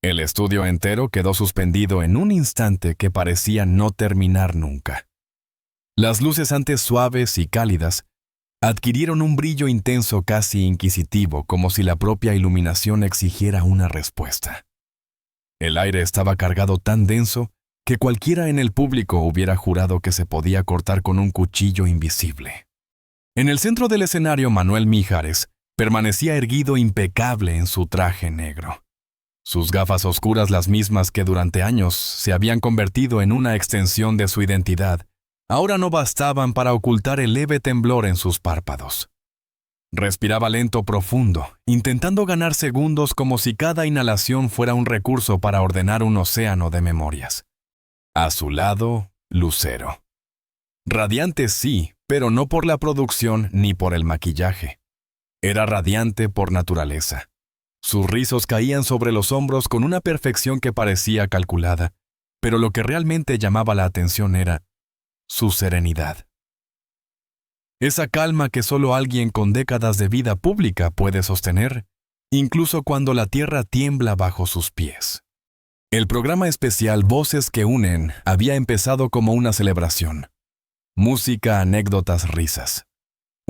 El estudio entero quedó suspendido en un instante que parecía no terminar nunca. Las luces antes suaves y cálidas adquirieron un brillo intenso casi inquisitivo, como si la propia iluminación exigiera una respuesta. El aire estaba cargado tan denso que cualquiera en el público hubiera jurado que se podía cortar con un cuchillo invisible. En el centro del escenario, Manuel Mijares permanecía erguido impecable en su traje negro. Sus gafas oscuras, las mismas que durante años se habían convertido en una extensión de su identidad, ahora no bastaban para ocultar el leve temblor en sus párpados. Respiraba lento, profundo, intentando ganar segundos como si cada inhalación fuera un recurso para ordenar un océano de memorias. A su lado, Lucero. Radiante sí, pero no por la producción ni por el maquillaje. Era radiante por naturaleza. Sus rizos caían sobre los hombros con una perfección que parecía calculada, pero lo que realmente llamaba la atención era su serenidad. Esa calma que solo alguien con décadas de vida pública puede sostener, incluso cuando la tierra tiembla bajo sus pies. El programa especial Voces que Unen había empezado como una celebración. Música, anécdotas, risas.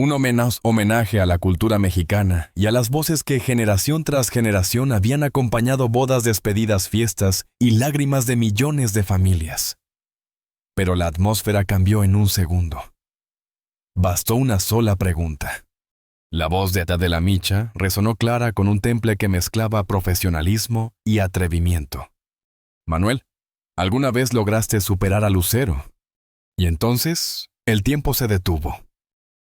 Un homenaje a la cultura mexicana y a las voces que generación tras generación habían acompañado bodas, despedidas, fiestas y lágrimas de millones de familias. Pero la atmósfera cambió en un segundo. Bastó una sola pregunta. La voz de Adela Micha resonó clara con un temple que mezclaba profesionalismo y atrevimiento. Manuel, ¿alguna vez lograste superar a Lucero? Y entonces, el tiempo se detuvo.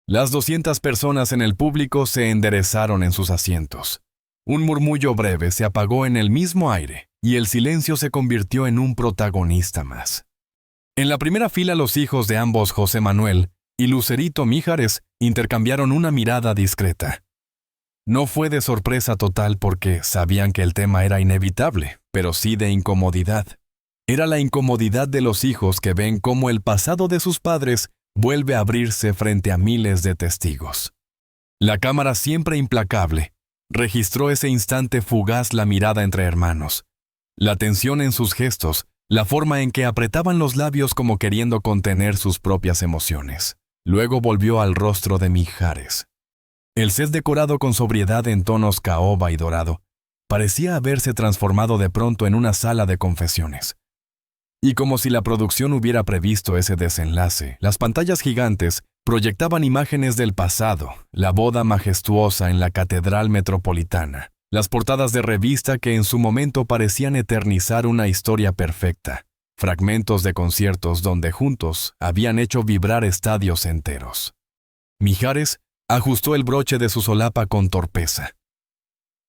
Las 200 personas en el público se enderezaron en sus asientos. Un murmullo breve se apagó en el mismo aire y el silencio se convirtió en un protagonista más. En la primera fila, los hijos de ambos, José Manuel y Lucerito Mijares, intercambiaron una mirada discreta. No fue de sorpresa total porque sabían que el tema era inevitable, pero sí de incomodidad. Era la incomodidad de los hijos que ven cómo el pasado de sus padres vuelve a abrirse frente a miles de testigos. La cámara, siempre implacable, registró ese instante fugaz, la mirada entre hermanos, la tensión en sus gestos, la forma en que apretaban los labios como queriendo contener sus propias emociones. Luego volvió al rostro de Mijares. El set, decorado con sobriedad en tonos caoba y dorado, parecía haberse transformado de pronto en una sala de confesiones. Y como si la producción hubiera previsto ese desenlace, las pantallas gigantes proyectaban imágenes del pasado, la boda majestuosa en la Catedral Metropolitana, las portadas de revista que en su momento parecían eternizar una historia perfecta, fragmentos de conciertos donde juntos habían hecho vibrar estadios enteros. Mijares ajustó el broche de su solapa con torpeza.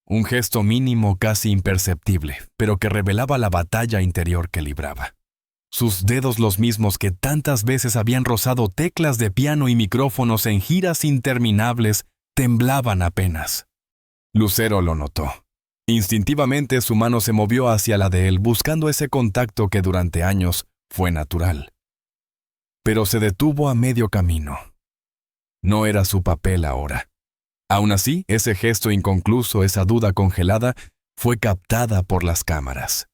Un gesto mínimo, casi imperceptible, pero que revelaba la batalla interior que libraba. Sus dedos, los mismos que tantas veces habían rozado teclas de piano y micrófonos en giras interminables, temblaban apenas. Lucero lo notó. Instintivamente su mano se movió hacia la de él, buscando ese contacto que durante años fue natural. Pero se detuvo a medio camino. No era su papel ahora. Aún así, ese gesto inconcluso, esa duda congelada, fue captada por las cámaras.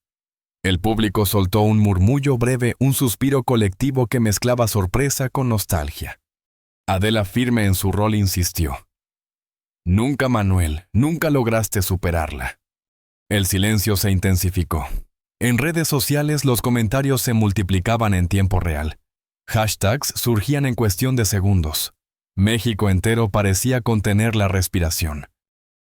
El público soltó un murmullo breve, un suspiro colectivo que mezclaba sorpresa con nostalgia. Adela, firme en su rol, insistió. Nunca, Manuel, nunca lograste superarla. El silencio se intensificó. En redes sociales los comentarios se multiplicaban en tiempo real. Hashtags surgían en cuestión de segundos. México entero parecía contener la respiración.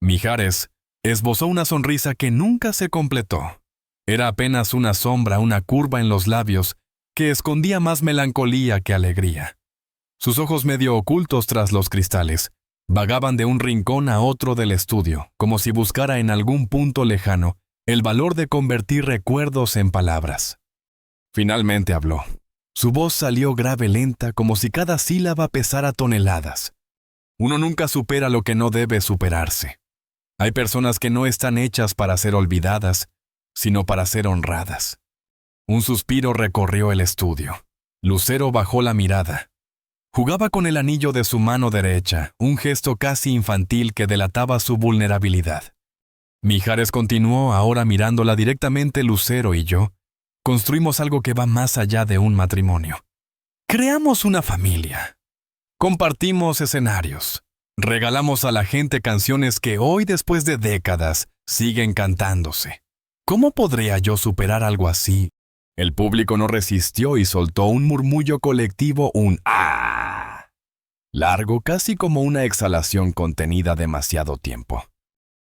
Mijares esbozó una sonrisa que nunca se completó. Era apenas una sombra, una curva en los labios que escondía más melancolía que alegría. Sus ojos, medio ocultos tras los cristales, vagaban de un rincón a otro del estudio, como si buscara en algún punto lejano el valor de convertir recuerdos en palabras. Finalmente habló. Su voz salió grave, lenta, como si cada sílaba pesara toneladas. Uno nunca supera lo que no debe superarse. Hay personas que no están hechas para ser olvidadas, sino para ser honradas. Un suspiro recorrió el estudio. Lucero bajó la mirada. Jugaba con el anillo de su mano derecha, un gesto casi infantil que delataba su vulnerabilidad. Mijares continuó, ahora mirándola directamente. Lucero y yo construimos algo que va más allá de un matrimonio. Creamos una familia. Compartimos escenarios. Regalamos a la gente canciones que hoy, después de décadas, siguen cantándose. ¿Cómo podría yo superar algo así? El público no resistió y soltó un murmullo colectivo, un ¡ah! Largo, casi como una exhalación contenida demasiado tiempo.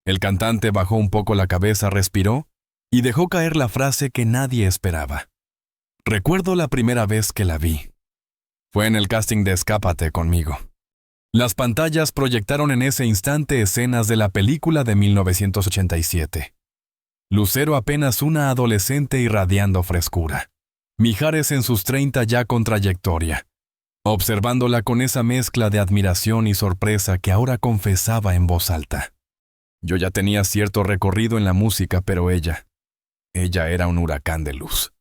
El cantante bajó un poco la cabeza, respiró y dejó caer la frase que nadie esperaba. Recuerdo la primera vez que la vi. Fue en el casting de Escápate conmigo. Las pantallas proyectaron en ese instante escenas de la película de 1987. Lucero apenas una adolescente irradiando frescura. Mijares en sus 30 ya con trayectoria, observándola con esa mezcla de admiración y sorpresa que ahora confesaba en voz alta. Yo ya tenía cierto recorrido en la música, pero ella era un huracán de luz.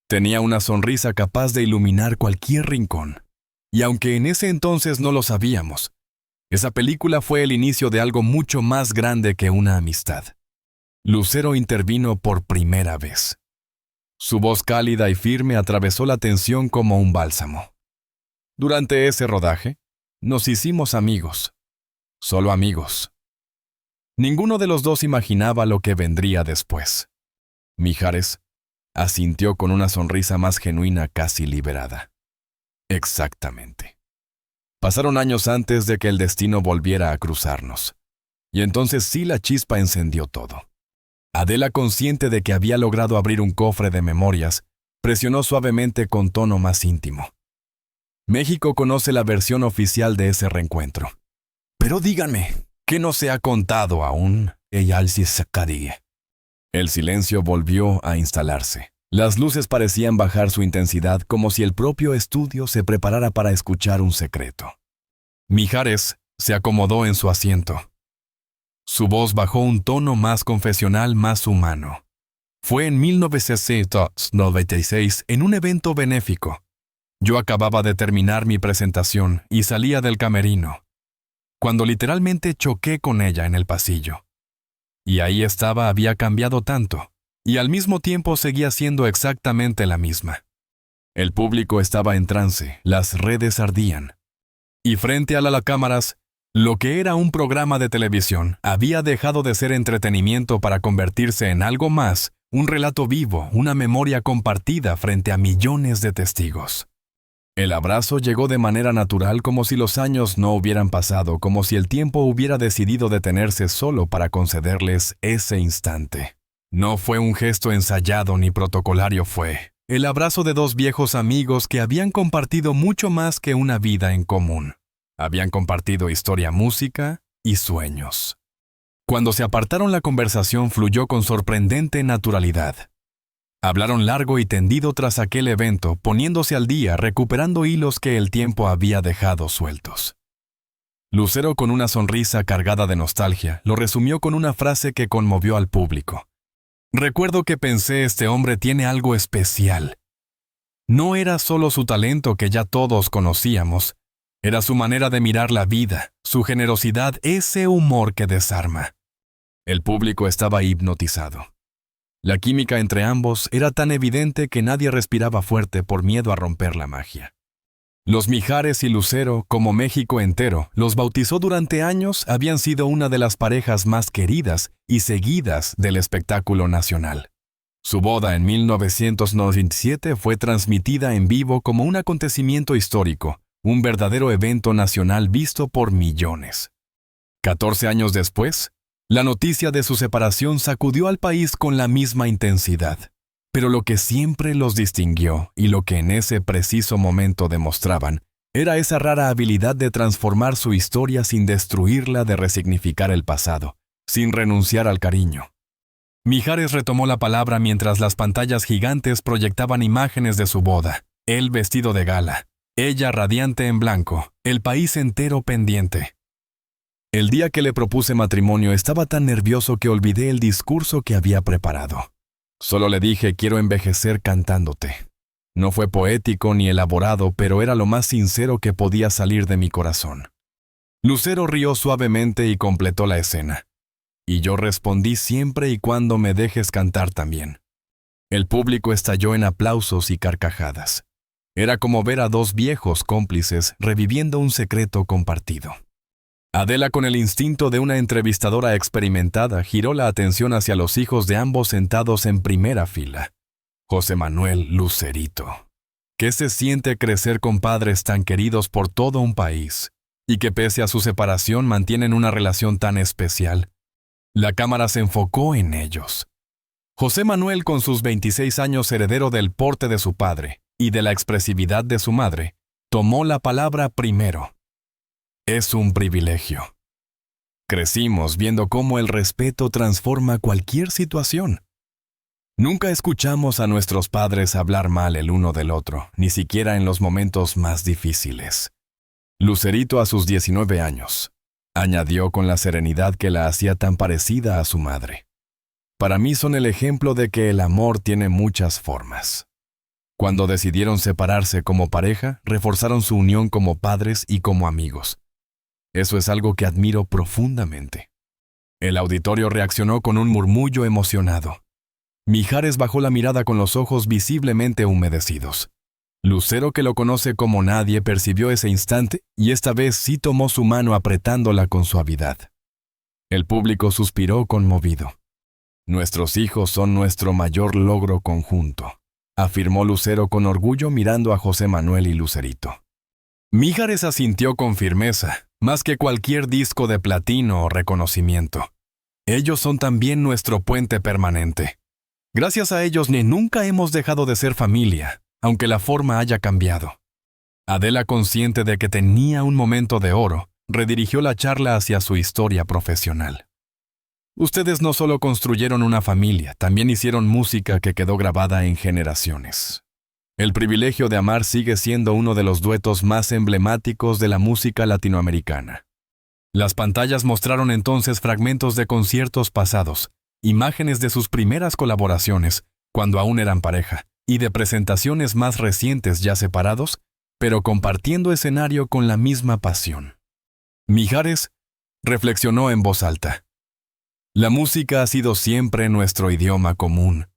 Tenía una sonrisa capaz de iluminar cualquier rincón. Y aunque en ese entonces no lo sabíamos, esa película fue el inicio de algo mucho más grande que una amistad. Lucero intervino por primera vez. Su voz cálida y firme atravesó la tensión como un bálsamo. Durante ese rodaje, nos hicimos amigos. Solo amigos. Ninguno de los dos imaginaba lo que vendría después. Mijares asintió con una sonrisa más genuina, casi liberada. Exactamente. Pasaron años antes de que el destino volviera a cruzarnos. Y entonces sí, la chispa encendió todo. Adela, consciente de que había logrado abrir un cofre de memorias, presionó suavemente con tono más íntimo. México conoce la versión oficial de ese reencuentro. Pero díganme, ¿qué no se ha contado aún? El silencio volvió a instalarse. Las luces parecían bajar su intensidad, como si el propio estudio se preparara para escuchar un secreto. Mijares se acomodó en su asiento. Su voz bajó un tono más confesional, más humano. Fue en 1996, en un evento benéfico. Yo acababa de terminar mi presentación y salía del camerino, cuando literalmente choqué con ella en el pasillo. Y ahí estaba, había cambiado tanto, y al mismo tiempo seguía siendo exactamente la misma. El público estaba en trance, las redes ardían. Y frente a las cámaras, lo que era un programa de televisión había dejado de ser entretenimiento para convertirse en algo más, un relato vivo, una memoria compartida frente a millones de testigos. El abrazo llegó de manera natural, como si los años no hubieran pasado, como si el tiempo hubiera decidido detenerse solo para concederles ese instante. No fue un gesto ensayado ni protocolario, fue el abrazo de dos viejos amigos que habían compartido mucho más que una vida en común. Habían compartido historia, música y sueños. Cuando se apartaron, la conversación fluyó con sorprendente naturalidad. Hablaron largo y tendido tras aquel evento, poniéndose al día, recuperando hilos que el tiempo había dejado sueltos. Lucero, con una sonrisa cargada de nostalgia, lo resumió con una frase que conmovió al público. Recuerdo que pensé, este hombre tiene algo especial. No era solo su talento, que ya todos conocíamos, era su manera de mirar la vida, su generosidad, ese humor que desarma. El público estaba hipnotizado. La química entre ambos era tan evidente que nadie respiraba fuerte por miedo a romper la magia. Los Mijares y Lucero, como México entero, los bautizó durante años, habían sido una de las parejas más queridas y seguidas del espectáculo nacional. Su boda en 1997 fue transmitida en vivo como un acontecimiento histórico, un verdadero evento nacional visto por millones. 14 años después, la noticia de su separación sacudió al país con la misma intensidad. Pero lo que siempre los distinguió y lo que en ese preciso momento demostraban era esa rara habilidad de transformar su historia sin destruirla, de resignificar el pasado, sin renunciar al cariño. Mijares retomó la palabra mientras las pantallas gigantes proyectaban imágenes de su boda, él vestido de gala, ella radiante en blanco, el país entero pendiente. El día que le propuse matrimonio estaba tan nervioso que olvidé el discurso que había preparado. Solo le dije: quiero envejecer cantándote. No fue poético ni elaborado, pero era lo más sincero que podía salir de mi corazón. Lucero rió suavemente y completó la escena. Y yo respondí siempre y cuando me dejes cantar también. El público estalló en aplausos y carcajadas. Era como ver a dos viejos cómplices reviviendo un secreto compartido. Adela, con el instinto de una entrevistadora experimentada, giró la atención hacia los hijos de ambos sentados en primera fila. José Manuel, Lucerito. ¿Qué se siente crecer con padres tan queridos por todo un país y que pese a su separación mantienen una relación tan especial? La cámara se enfocó en ellos. José Manuel, con sus 26 años, heredero del porte de su padre y de la expresividad de su madre, tomó la palabra primero. Es un privilegio. Crecimos viendo cómo el respeto transforma cualquier situación. Nunca escuchamos a nuestros padres hablar mal el uno del otro, ni siquiera en los momentos más difíciles. Lucerito, a sus 19 años, añadió con la serenidad que la hacía tan parecida a su madre. Para mí son el ejemplo de que el amor tiene muchas formas. Cuando decidieron separarse como pareja, reforzaron su unión como padres y como amigos. Eso es algo que admiro profundamente. El auditorio reaccionó con un murmullo emocionado. Mijares bajó la mirada con los ojos visiblemente humedecidos. Lucero, que lo conoce como nadie, percibió ese instante y esta vez sí tomó su mano apretándola con suavidad. El público suspiró conmovido. Nuestros hijos son nuestro mayor logro conjunto, afirmó Lucero con orgullo mirando a José Manuel y Lucerito. Mijares asintió con firmeza, más que cualquier disco de platino o reconocimiento. Ellos son también nuestro puente permanente. Gracias a ellos ni nunca hemos dejado de ser familia, aunque la forma haya cambiado. Adela, consciente de que tenía un momento de oro, redirigió la charla hacia su historia profesional. Ustedes no solo construyeron una familia, también hicieron música que quedó grabada en generaciones. El privilegio de amar sigue siendo uno de los duetos más emblemáticos de la música latinoamericana. Las pantallas mostraron entonces fragmentos de conciertos pasados, imágenes de sus primeras colaboraciones, cuando aún eran pareja, y de presentaciones más recientes ya separados, pero compartiendo escenario con la misma pasión. Mijares reflexionó en voz alta. La música ha sido siempre nuestro idioma común.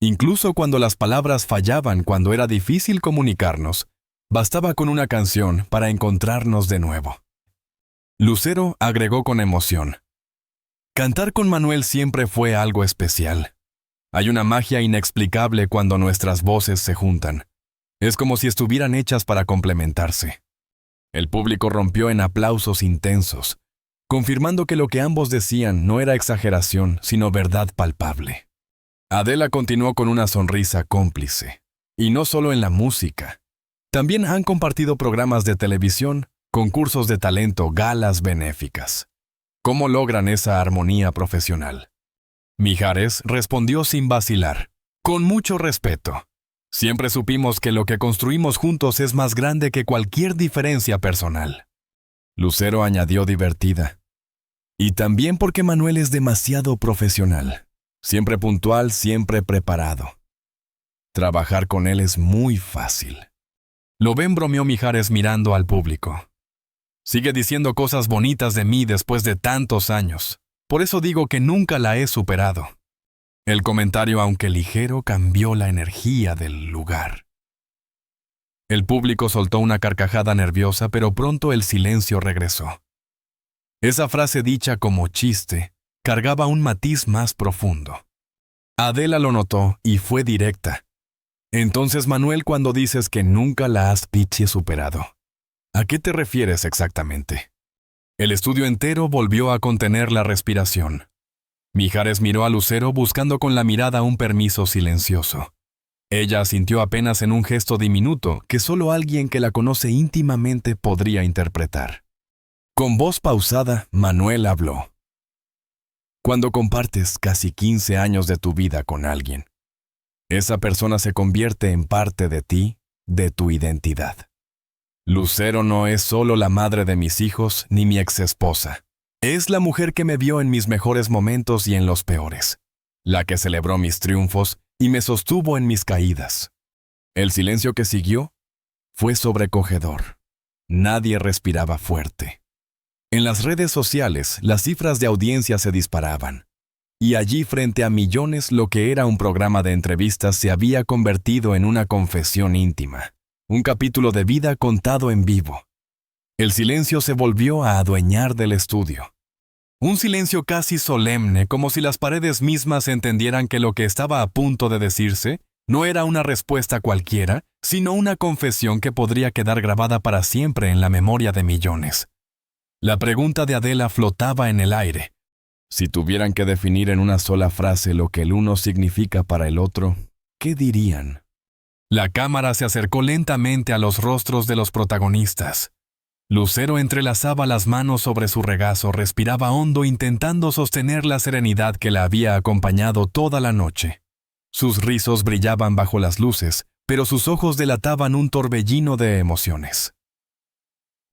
Incluso cuando las palabras fallaban, cuando era difícil comunicarnos, bastaba con una canción para encontrarnos de nuevo. Lucero agregó con emoción. Cantar con Manuel siempre fue algo especial. Hay una magia inexplicable cuando nuestras voces se juntan. Es como si estuvieran hechas para complementarse. El público rompió en aplausos intensos, confirmando que lo que ambos decían no era exageración, sino verdad palpable. Adela continuó con una sonrisa cómplice. Y no solo en la música. También han compartido programas de televisión, concursos de talento, galas benéficas. ¿Cómo logran esa armonía profesional? Mijares respondió sin vacilar, con mucho respeto. Siempre supimos que lo que construimos juntos es más grande que cualquier diferencia personal. Lucero añadió divertida. Y también porque Manuel es demasiado profesional. Siempre puntual, siempre preparado. Trabajar con él es muy fácil. ¿Lo ven?, bromeó Mijares mirando al público. Sigue diciendo cosas bonitas de mí después de tantos años. Por eso digo que nunca la he superado. El comentario, aunque ligero, cambió la energía del lugar. El público soltó una carcajada nerviosa, pero pronto el silencio regresó. Esa frase dicha como chiste cargaba un matiz más profundo. Adela lo notó y fue directa. Entonces, Manuel, cuando dices que nunca la has superado, ¿a qué te refieres exactamente? El estudio entero volvió a contener la respiración. Mijares miró a Lucero buscando con la mirada un permiso silencioso. Ella asintió apenas en un gesto diminuto que solo alguien que la conoce íntimamente podría interpretar. Con voz pausada, Manuel habló. Cuando compartes casi 15 años de tu vida con alguien, esa persona se convierte en parte de ti, de tu identidad. Lucero no es solo la madre de mis hijos ni mi exesposa. Es la mujer que me vio en mis mejores momentos y en los peores, la que celebró mis triunfos y me sostuvo en mis caídas. El silencio que siguió fue sobrecogedor. Nadie respiraba fuerte. En las redes sociales, las cifras de audiencia se disparaban. Y allí, frente a millones, lo que era un programa de entrevistas se había convertido en una confesión íntima, un capítulo de vida contado en vivo. El silencio se volvió a adueñar del estudio. Un silencio casi solemne, como si las paredes mismas entendieran que lo que estaba a punto de decirse no era una respuesta cualquiera, sino una confesión que podría quedar grabada para siempre en la memoria de millones. La pregunta de Adela flotaba en el aire. Si tuvieran que definir en una sola frase lo que el uno significa para el otro, ¿qué dirían? La cámara se acercó lentamente a los rostros de los protagonistas. Lucero entrelazaba las manos sobre su regazo, respiraba hondo intentando sostener la serenidad que la había acompañado toda la noche. Sus rizos brillaban bajo las luces, pero sus ojos delataban un torbellino de emociones.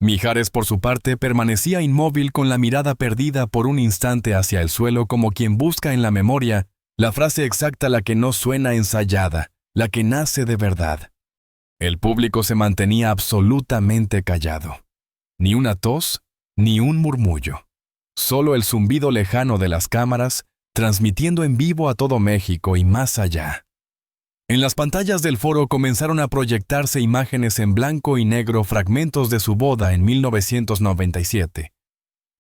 Mijares, por su parte, permanecía inmóvil con la mirada perdida por un instante hacia el suelo como quien busca en la memoria la frase exacta, la que no suena ensayada, la que nace de verdad. El público se mantenía absolutamente callado. Ni una tos, ni un murmullo. Solo el zumbido lejano de las cámaras, transmitiendo en vivo a todo México y más allá. En las pantallas del foro comenzaron a proyectarse imágenes en blanco y negro, fragmentos de su boda en 1997.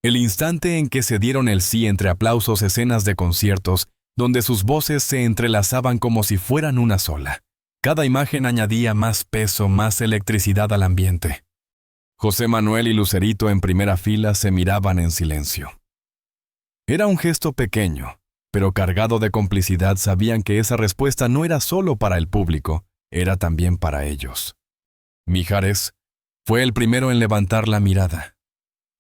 El instante en que se dieron el sí, entre aplausos, escenas de conciertos, donde sus voces se entrelazaban como si fueran una sola. Cada imagen añadía más peso, más electricidad al ambiente. José Manuel y Lucerito en primera fila se miraban en silencio. Era un gesto pequeño, pero cargado de complicidad. Sabían que esa respuesta no era solo para el público, era también para ellos. Mijares fue el primero en levantar la mirada.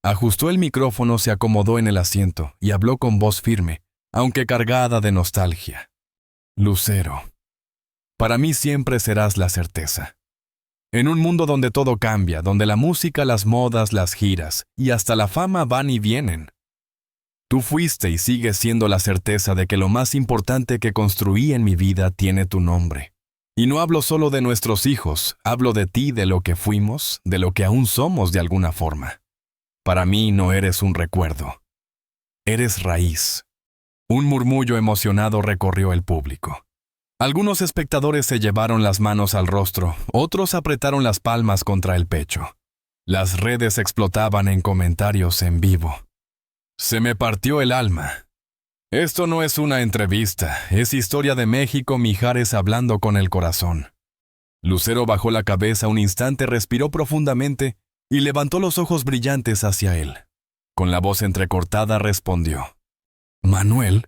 Ajustó el micrófono, se acomodó en el asiento y habló con voz firme, aunque cargada de nostalgia. Lucero, para mí siempre serás la certeza. En un mundo donde todo cambia, donde la música, las modas, las giras y hasta la fama van y vienen, tú fuiste y sigues siendo la certeza de que lo más importante que construí en mi vida tiene tu nombre. Y no hablo solo de nuestros hijos, hablo de ti, de lo que fuimos, de lo que aún somos de alguna forma. Para mí no eres un recuerdo. Eres raíz. Un murmullo emocionado recorrió el público. Algunos espectadores se llevaron las manos al rostro, otros apretaron las palmas contra el pecho. Las redes explotaban en comentarios en vivo. Se me partió el alma. Esto no es una entrevista, es historia de México. Mijares hablando con el corazón. Lucero bajó la cabeza un instante, respiró profundamente y levantó los ojos brillantes hacia él. Con la voz entrecortada respondió: Manuel,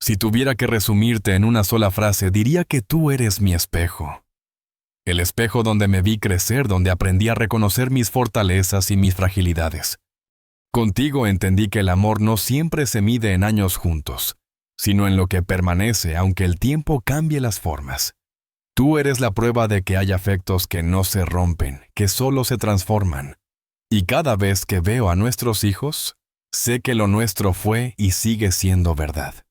si tuviera que resumirte en una sola frase, diría que tú eres mi espejo. El espejo donde me vi crecer, donde aprendí a reconocer mis fortalezas y mis fragilidades. Contigo entendí que el amor no siempre se mide en años juntos, sino en lo que permanece aunque el tiempo cambie las formas. Tú eres la prueba de que hay afectos que no se rompen, que solo se transforman. Y cada vez que veo a nuestros hijos, sé que lo nuestro fue y sigue siendo verdad.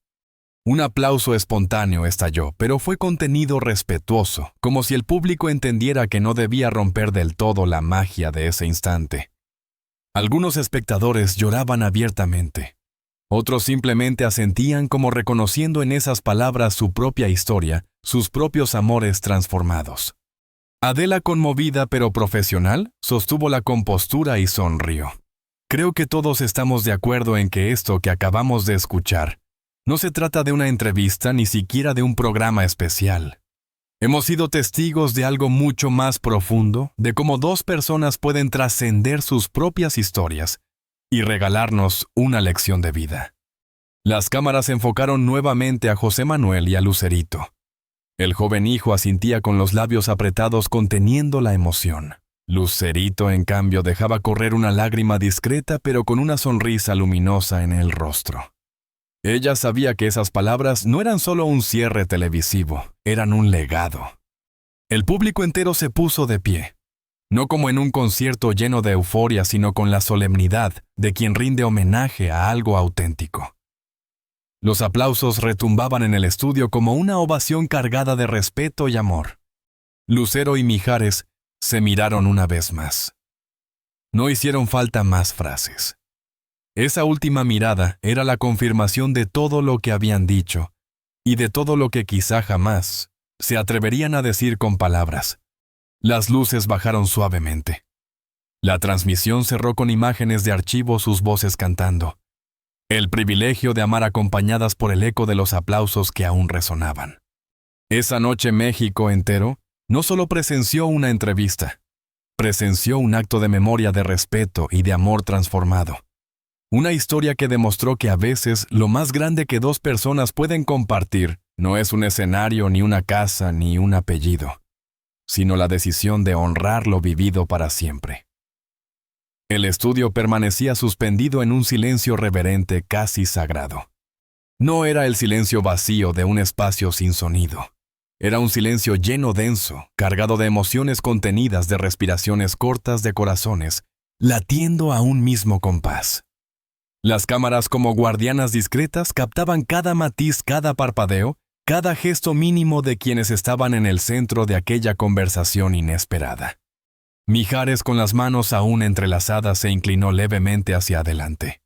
Un aplauso espontáneo estalló, pero fue contenido, respetuoso, como si el público entendiera que no debía romper del todo la magia de ese instante. Algunos espectadores lloraban abiertamente. Otros simplemente asentían, como reconociendo en esas palabras su propia historia, sus propios amores transformados. Adela, conmovida pero profesional, sostuvo la compostura y sonrió. Creo que todos estamos de acuerdo en que esto que acabamos de escuchar no se trata de una entrevista, ni siquiera de un programa especial. Hemos sido testigos de algo mucho más profundo, de cómo dos personas pueden trascender sus propias historias y regalarnos una lección de vida. Las cámaras enfocaron nuevamente a José Manuel y a Lucerito. El joven hijo asintía con los labios apretados, conteniendo la emoción. Lucerito, en cambio, dejaba correr una lágrima discreta, pero con una sonrisa luminosa en el rostro. Ella sabía que esas palabras no eran solo un cierre televisivo, eran un legado. El público entero se puso de pie, no como en un concierto lleno de euforia, sino con la solemnidad de quien rinde homenaje a algo auténtico. Los aplausos retumbaban en el estudio como una ovación cargada de respeto y amor. Lucero y Mijares se miraron una vez más. No hicieron falta más frases. Esa última mirada era la confirmación de todo lo que habían dicho, y de todo lo que quizá jamás se atreverían a decir con palabras. Las luces bajaron suavemente. La transmisión cerró con imágenes de archivo, sus voces cantando. El privilegio de amar acompañadas por el eco de los aplausos que aún resonaban. Esa noche México entero no solo presenció una entrevista, presenció un acto de memoria, de respeto y de amor transformado. Una historia que demostró que a veces lo más grande que dos personas pueden compartir no es un escenario, ni una casa, ni un apellido, sino la decisión de honrar lo vivido para siempre. El estudio permanecía suspendido en un silencio reverente, casi sagrado. No era el silencio vacío de un espacio sin sonido. Era un silencio lleno, denso, cargado de emociones contenidas, de respiraciones cortas, de corazones, latiendo a un mismo compás. Las cámaras, como guardianas discretas, captaban cada matiz, cada parpadeo, cada gesto mínimo de quienes estaban en el centro de aquella conversación inesperada. Mijares, con las manos aún entrelazadas, se inclinó levemente hacia adelante.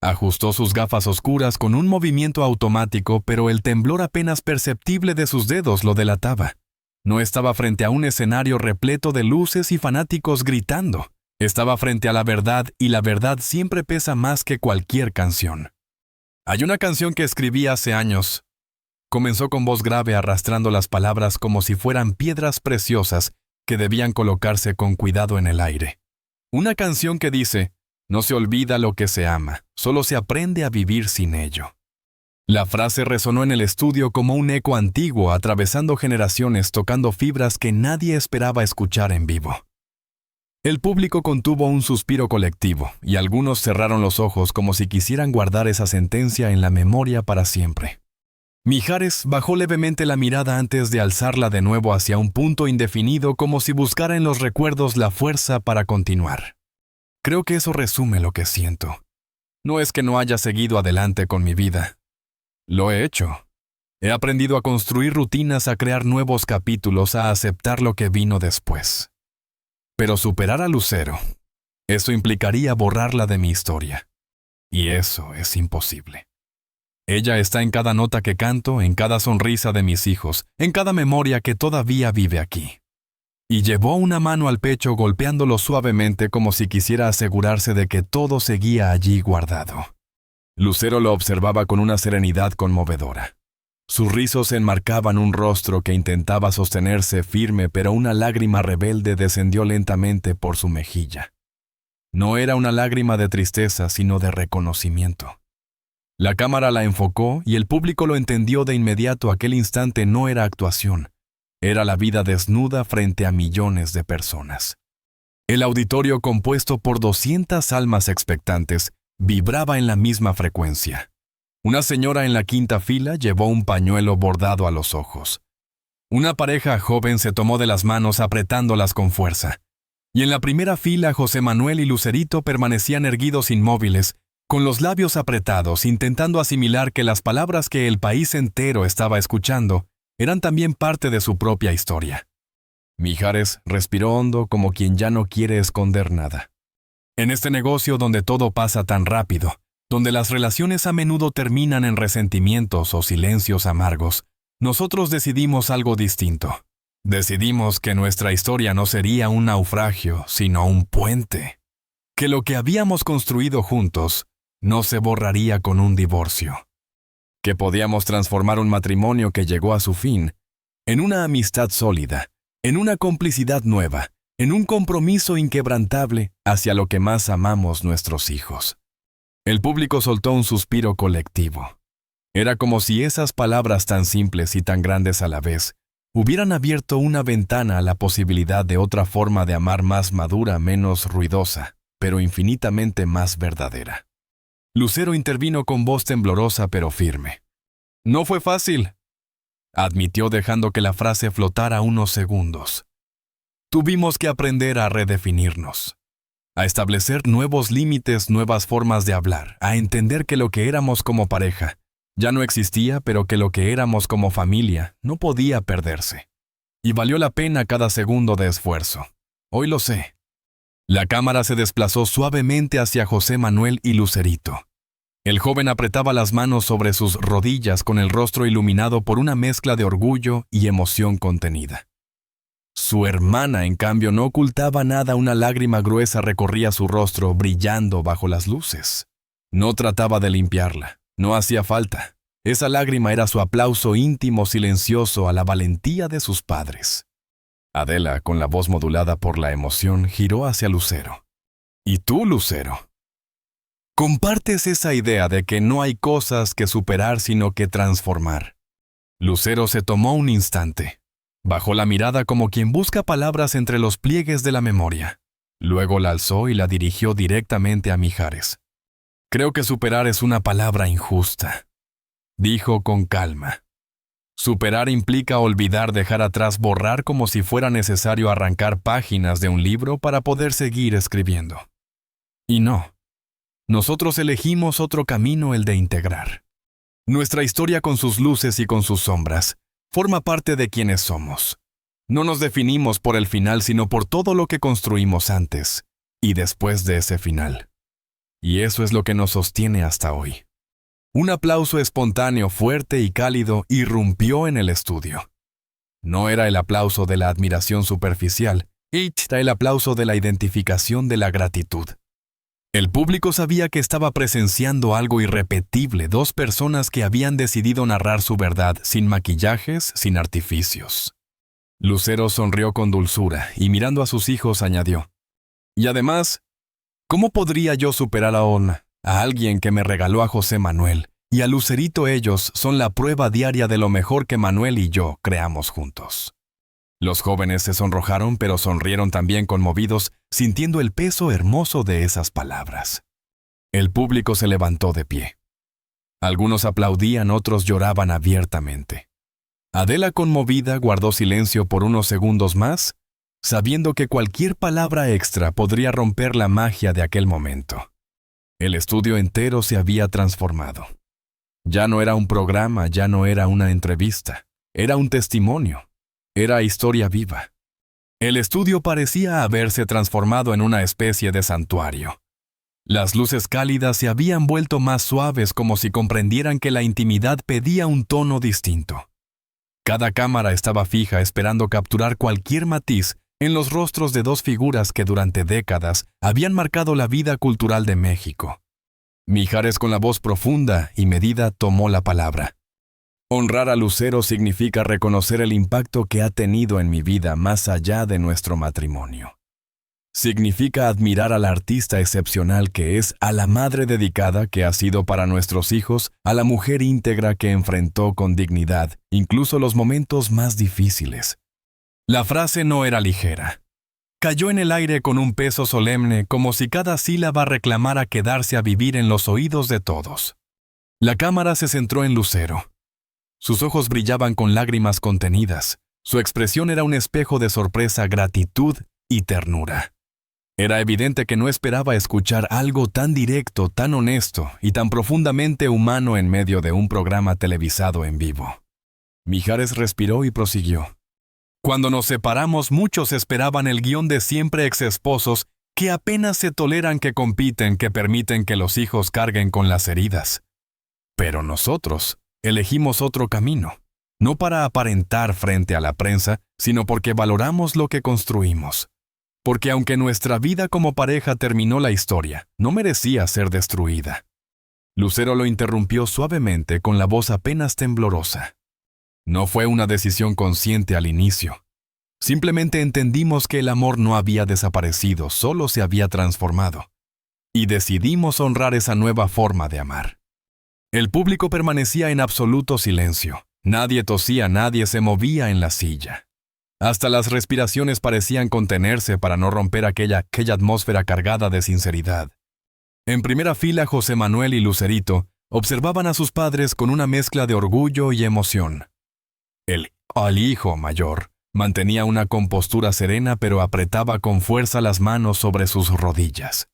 Ajustó sus gafas oscuras con un movimiento automático, pero el temblor apenas perceptible de sus dedos lo delataba. No estaba frente a un escenario repleto de luces y fanáticos gritando. Estaba frente a la verdad, y la verdad siempre pesa más que cualquier canción. Hay una canción que escribí hace años. Comenzó con voz grave, arrastrando las palabras como si fueran piedras preciosas que debían colocarse con cuidado en el aire. Una canción que dice: no se olvida lo que se ama, solo se aprende a vivir sin ello. La frase resonó en el estudio como un eco antiguo, atravesando generaciones, tocando fibras que nadie esperaba escuchar en vivo. El público contuvo un suspiro colectivo, y algunos cerraron los ojos como si quisieran guardar esa sentencia en la memoria para siempre. Mijares bajó levemente la mirada antes de alzarla de nuevo hacia un punto indefinido, como si buscara en los recuerdos la fuerza para continuar. Creo que eso resume lo que siento. No es que no haya seguido adelante con mi vida. Lo he hecho. He aprendido a construir rutinas, a crear nuevos capítulos, a aceptar lo que vino después. Pero superar a Lucero, eso implicaría borrarla de mi historia. Y eso es imposible. Ella está en cada nota que canto, en cada sonrisa de mis hijos, en cada memoria que todavía vive aquí. Y llevó una mano al pecho, golpeándolo suavemente como si quisiera asegurarse de que todo seguía allí guardado. Lucero lo observaba con una serenidad conmovedora. Sus rizos enmarcaban un rostro que intentaba sostenerse firme, pero una lágrima rebelde descendió lentamente por su mejilla. No era una lágrima de tristeza, sino de reconocimiento. La cámara la enfocó y el público lo entendió de inmediato. Aquel instante no era actuación. Era la vida desnuda frente a millones de personas. El auditorio, compuesto por 200 almas expectantes, vibraba en la misma frecuencia. Una señora en la quinta fila llevó un pañuelo bordado a los ojos. Una pareja joven se tomó de las manos apretándolas con fuerza. Y en la primera fila José Manuel y Lucerito permanecían erguidos inmóviles, con los labios apretados, intentando asimilar que las palabras que el país entero estaba escuchando eran también parte de su propia historia. Mijares respiró hondo, como quien ya no quiere esconder nada. En este negocio donde todo pasa tan rápido, donde las relaciones a menudo terminan en resentimientos o silencios amargos, nosotros decidimos algo distinto. Decidimos que nuestra historia no sería un naufragio, sino un puente. Que lo que habíamos construido juntos no se borraría con un divorcio. Que podíamos transformar un matrimonio que llegó a su fin en una amistad sólida, en una complicidad nueva, en un compromiso inquebrantable hacia lo que más amamos, nuestros hijos. El público soltó un suspiro colectivo. Era como si esas palabras tan simples y tan grandes a la vez hubieran abierto una ventana a la posibilidad de otra forma de amar, más madura, menos ruidosa, pero infinitamente más verdadera. Lucero intervino con voz temblorosa pero firme. «No fue fácil», admitió, dejando que la frase flotara unos segundos. «Tuvimos que aprender a redefinirnos, a establecer nuevos límites, nuevas formas de hablar, a entender que lo que éramos como pareja ya no existía, pero que lo que éramos como familia no podía perderse. Y valió la pena cada segundo de esfuerzo. Hoy lo sé. La cámara se desplazó suavemente hacia José Manuel y Lucerito. El joven apretaba las manos sobre sus rodillas con el rostro iluminado por una mezcla de orgullo y emoción contenida. Su hermana, en cambio, no ocultaba nada, una lágrima gruesa recorría su rostro, brillando bajo las luces. No trataba de limpiarla, no hacía falta. Esa lágrima era su aplauso íntimo, silencioso a la valentía de sus padres. Adela, con la voz modulada por la emoción, giró hacia Lucero. ¿Y tú, Lucero? ¿Compartes esa idea de que no hay cosas que superar sino que transformar? Lucero se tomó un instante. Bajó la mirada como quien busca palabras entre los pliegues de la memoria. Luego la alzó y la dirigió directamente a Mijares. Creo que superar es una palabra injusta, dijo con calma. Superar implica olvidar, dejar atrás, borrar, como si fuera necesario arrancar páginas de un libro para poder seguir escribiendo. Y no. Nosotros elegimos otro camino, el de integrar. Nuestra historia, con sus luces y con sus sombras, forma parte de quienes somos. No nos definimos por el final, sino por todo lo que construimos antes y después de ese final. Y eso es lo que nos sostiene hasta hoy. Un aplauso espontáneo, fuerte y cálido irrumpió en el estudio. No era el aplauso de la admiración superficial, era el aplauso de la identificación, de la gratitud. El público sabía que estaba presenciando algo irrepetible, dos personas que habían decidido narrar su verdad sin maquillajes, sin artificios. Lucero sonrió con dulzura y mirando a sus hijos añadió: y además, ¿cómo podría yo superar a alguien que me regaló a José Manuel? Y a Lucerito. Ellos son la prueba diaria de lo mejor que Manuel y yo creamos juntos. Los jóvenes se sonrojaron, pero sonrieron también, conmovidos, sintiendo el peso hermoso de esas palabras. El público se levantó de pie. Algunos aplaudían, otros lloraban abiertamente. Adela, conmovida, guardó silencio por unos segundos más, sabiendo que cualquier palabra extra podría romper la magia de aquel momento. El estudio entero se había transformado. Ya no era un programa, ya no era una entrevista, era un testimonio. Era historia viva. El estudio parecía haberse transformado en una especie de santuario. Las luces cálidas se habían vuelto más suaves, como si comprendieran que la intimidad pedía un tono distinto. Cada cámara estaba fija, esperando capturar cualquier matiz en los rostros de dos figuras que durante décadas habían marcado la vida cultural de México. Mijares, con la voz profunda y medida, tomó la palabra. Honrar a Lucero significa reconocer el impacto que ha tenido en mi vida más allá de nuestro matrimonio. Significa admirar a la artista excepcional que es, a la madre dedicada que ha sido para nuestros hijos, a la mujer íntegra que enfrentó con dignidad incluso los momentos más difíciles. La frase no era ligera. Cayó en el aire con un peso solemne, como si cada sílaba reclamara quedarse a vivir en los oídos de todos. La cámara se centró en Lucero. Sus ojos brillaban con lágrimas contenidas. Su expresión era un espejo de sorpresa, gratitud y ternura. Era evidente que no esperaba escuchar algo tan directo, tan honesto y tan profundamente humano en medio de un programa televisado en vivo. Mijares respiró y prosiguió. Cuando nos separamos, muchos esperaban el guión de siempre exesposos que apenas se toleran, que compiten, que permiten que los hijos carguen con las heridas. Pero nosotros elegimos otro camino, no para aparentar frente a la prensa, sino porque valoramos lo que construimos. Porque aunque nuestra vida como pareja terminó, la historia no merecía ser destruida. Lucero lo interrumpió suavemente, con la voz apenas temblorosa. No fue una decisión consciente al inicio. Simplemente entendimos que el amor no había desaparecido, solo se había transformado. Y decidimos honrar esa nueva forma de amar. El público permanecía en absoluto silencio. Nadie tosía, nadie se movía en la silla. Hasta las respiraciones parecían contenerse para no romper aquella atmósfera cargada de sinceridad. En primera fila, José Manuel y Lucerito observaban a sus padres con una mezcla de orgullo y emoción. El hijo mayor mantenía una compostura serena, pero apretaba con fuerza las manos sobre sus rodillas.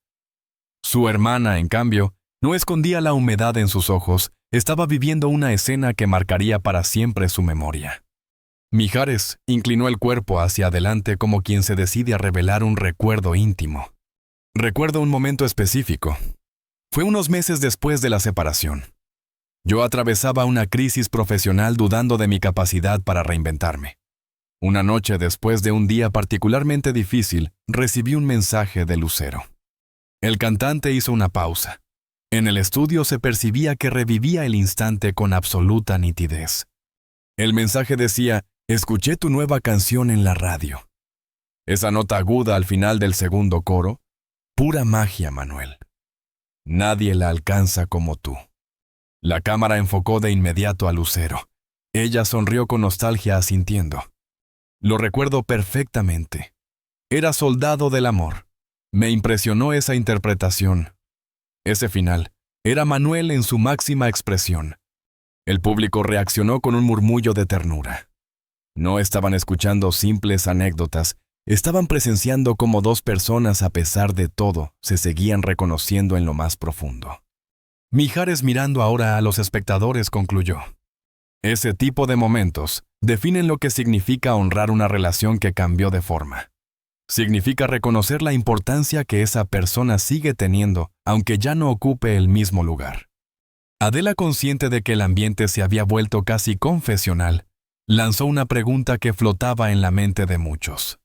Su hermana, en cambio, no escondía la humedad en sus ojos, estaba viviendo una escena que marcaría para siempre su memoria. Mijares inclinó el cuerpo hacia adelante como quien se decide a revelar un recuerdo íntimo. Recuerdo un momento específico. Fue unos meses después de la separación. Yo atravesaba una crisis profesional dudando de mi capacidad para reinventarme. Una noche después de un día particularmente difícil, recibí un mensaje de Lucero. El cantante hizo una pausa. En el estudio se percibía que revivía el instante con absoluta nitidez. El mensaje decía: escuché tu nueva canción en la radio. Esa nota aguda al final del segundo coro, pura magia, Manuel. Nadie la alcanza como tú. La cámara enfocó de inmediato a Lucero. Ella sonrió con nostalgia asintiendo. Lo recuerdo perfectamente. Era Soldado del Amor. Me impresionó esa interpretación. Ese final. Era Manuel en su máxima expresión. El público reaccionó con un murmullo de ternura. No estaban escuchando simples anécdotas, estaban presenciando cómo dos personas, a pesar de todo, se seguían reconociendo en lo más profundo. Mijares, mirando ahora a los espectadores, concluyó: ese tipo de momentos definen lo que significa honrar una relación que cambió de forma. Significa reconocer la importancia que esa persona sigue teniendo, aunque ya no ocupe el mismo lugar. Adela, consciente de que el ambiente se había vuelto casi confesional, lanzó una pregunta que flotaba en la mente de muchos.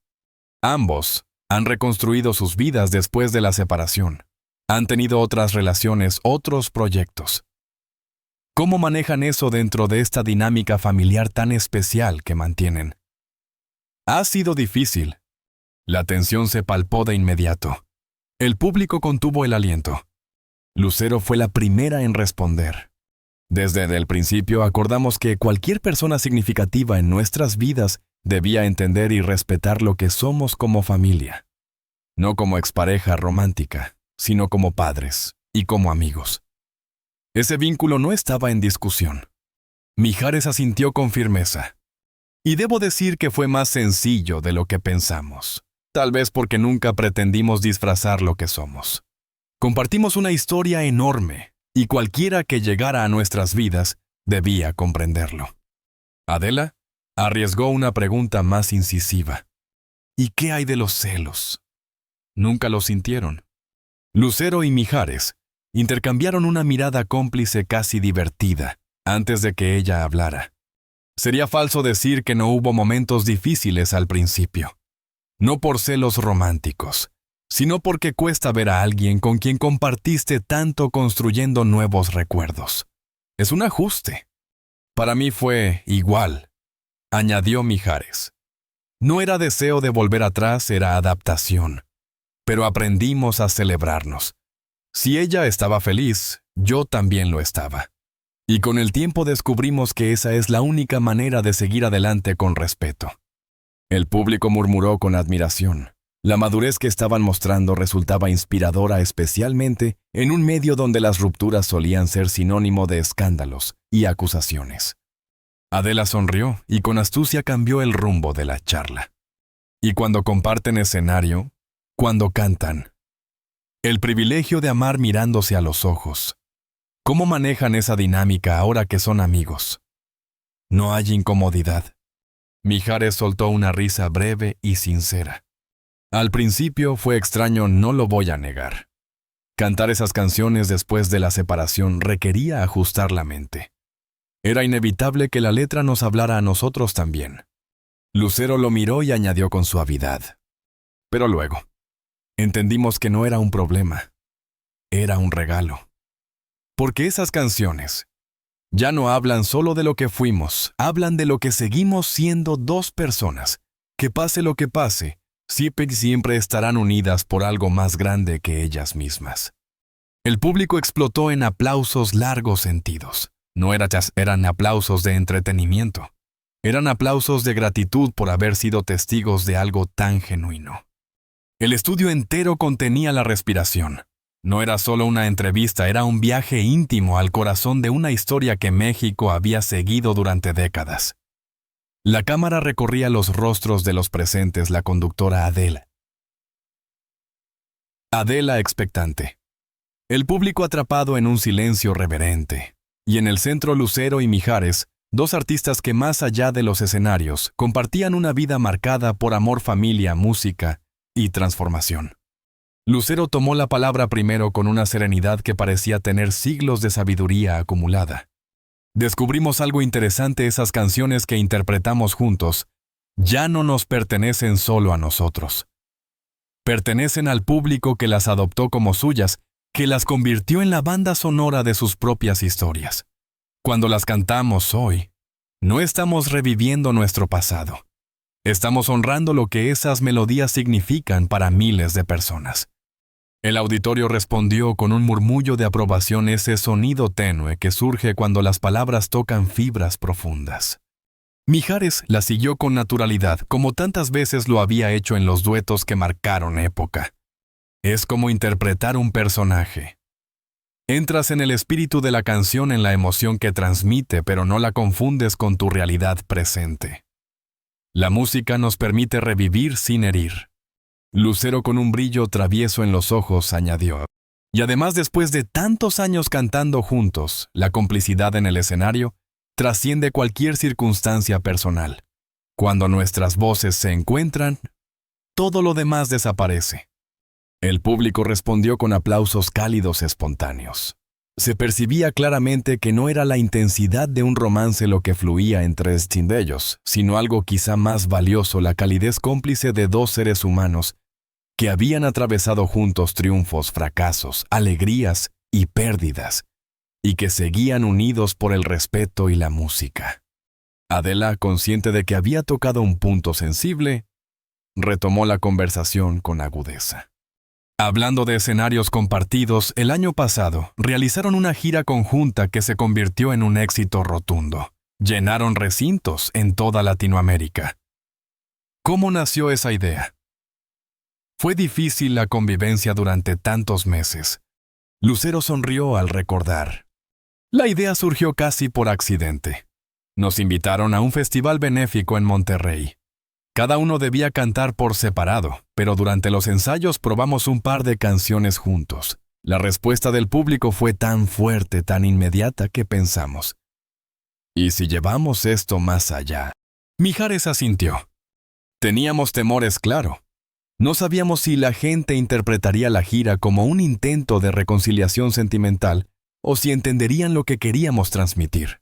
Ambos han reconstruido sus vidas después de la separación. Han tenido otras relaciones, otros proyectos. ¿Cómo manejan eso dentro de esta dinámica familiar tan especial que mantienen? Ha sido difícil. La tensión se palpó de inmediato. El público contuvo el aliento. Lucero fue la primera en responder. Desde el principio acordamos que cualquier persona significativa en nuestras vidas debía entender y respetar lo que somos como familia. No como expareja romántica, sino como padres y como amigos. Ese vínculo no estaba en discusión. Mijares asintió con firmeza. Y debo decir que fue más sencillo de lo que pensamos. Tal vez porque nunca pretendimos disfrazar lo que somos. Compartimos una historia enorme, y cualquiera que llegara a nuestras vidas debía comprenderlo. Adela arriesgó una pregunta más incisiva. ¿Y qué hay de los celos? Nunca lo sintieron. Lucero y Mijares intercambiaron una mirada cómplice casi divertida antes de que ella hablara. Sería falso decir que no hubo momentos difíciles al principio. No por celos románticos, sino porque cuesta ver a alguien con quien compartiste tanto construyendo nuevos recuerdos. Es un ajuste. Para mí fue igual, añadió Mijares. No era deseo de volver atrás, era adaptación. Pero aprendimos a celebrarnos. Si ella estaba feliz, yo también lo estaba. Y con el tiempo descubrimos que esa es la única manera de seguir adelante con respeto. El público murmuró con admiración. La madurez que estaban mostrando resultaba inspiradora, especialmente en un medio donde las rupturas solían ser sinónimo de escándalos y acusaciones. Adela sonrió y con astucia cambió el rumbo de la charla. Y cuando comparten escenario, cuando cantan, el privilegio de amar mirándose a los ojos. ¿Cómo manejan esa dinámica ahora que son amigos? No hay incomodidad. Mijares soltó una risa breve y sincera. Al principio fue extraño, no lo voy a negar. Cantar esas canciones después de la separación requería ajustar la mente. Era inevitable que la letra nos hablara a nosotros también. Lucero lo miró y añadió con suavidad. Pero luego, entendimos que no era un problema. Era un regalo. Porque esas canciones ya no hablan solo de lo que fuimos, hablan de lo que seguimos siendo dos personas, que pase lo que pase, siempre estarán unidas por algo más grande que ellas mismas. El público explotó en aplausos largos sentidos. No eran aplausos de entretenimiento. Eran aplausos de gratitud por haber sido testigos de algo tan genuino. El estudio entero contenía la respiración. No era solo una entrevista, era un viaje íntimo al corazón de una historia que México había seguido durante décadas. La cámara recorría los rostros de los presentes, la conductora Adela. Adela expectante. El público atrapado en un silencio reverente. Y en el centro Lucero y Mijares, dos artistas que más allá de los escenarios compartían una vida marcada por amor, familia, música y transformación. Lucero tomó la palabra primero con una serenidad que parecía tener siglos de sabiduría acumulada. Descubrimos algo interesante: esas canciones que interpretamos juntos ya no nos pertenecen solo a nosotros. Pertenecen al público que las adoptó como suyas, que las convirtió en la banda sonora de sus propias historias. Cuando las cantamos hoy, no estamos reviviendo nuestro pasado. Estamos honrando lo que esas melodías significan para miles de personas. El auditorio respondió con un murmullo de aprobación, ese sonido tenue que surge cuando las palabras tocan fibras profundas. Mijares la siguió con naturalidad, como tantas veces lo había hecho en los duetos que marcaron época. Es como interpretar un personaje. Entras en el espíritu de la canción, en la emoción que transmite, pero no la confundes con tu realidad presente. La música nos permite revivir sin herir. Lucero, con un brillo travieso en los ojos, añadió: y además, después de tantos años cantando juntos, la complicidad en el escenario trasciende cualquier circunstancia personal. Cuando nuestras voces se encuentran, todo lo demás desaparece. El público respondió con aplausos cálidos, espontáneos. Se percibía claramente que no era la intensidad de un romance lo que fluía entre ellos, sino algo quizá más valioso: la calidez cómplice de dos seres humanos que habían atravesado juntos triunfos, fracasos, alegrías y pérdidas, y que seguían unidos por el respeto y la música. Adela, consciente de que había tocado un punto sensible, retomó la conversación con agudeza. Hablando de escenarios compartidos, el año pasado realizaron una gira conjunta que se convirtió en un éxito rotundo. Llenaron recintos en toda Latinoamérica. ¿Cómo nació esa idea? Fue difícil la convivencia durante tantos meses. Lucero sonrió al recordar. La idea surgió casi por accidente. Nos invitaron a un festival benéfico en Monterrey. Cada uno debía cantar por separado, pero durante los ensayos probamos un par de canciones juntos. La respuesta del público fue tan fuerte, tan inmediata, que pensamos: ¿y si llevamos esto más allá? Mijares asintió. Teníamos temores, claro. No sabíamos si la gente interpretaría la gira como un intento de reconciliación sentimental o si entenderían lo que queríamos transmitir.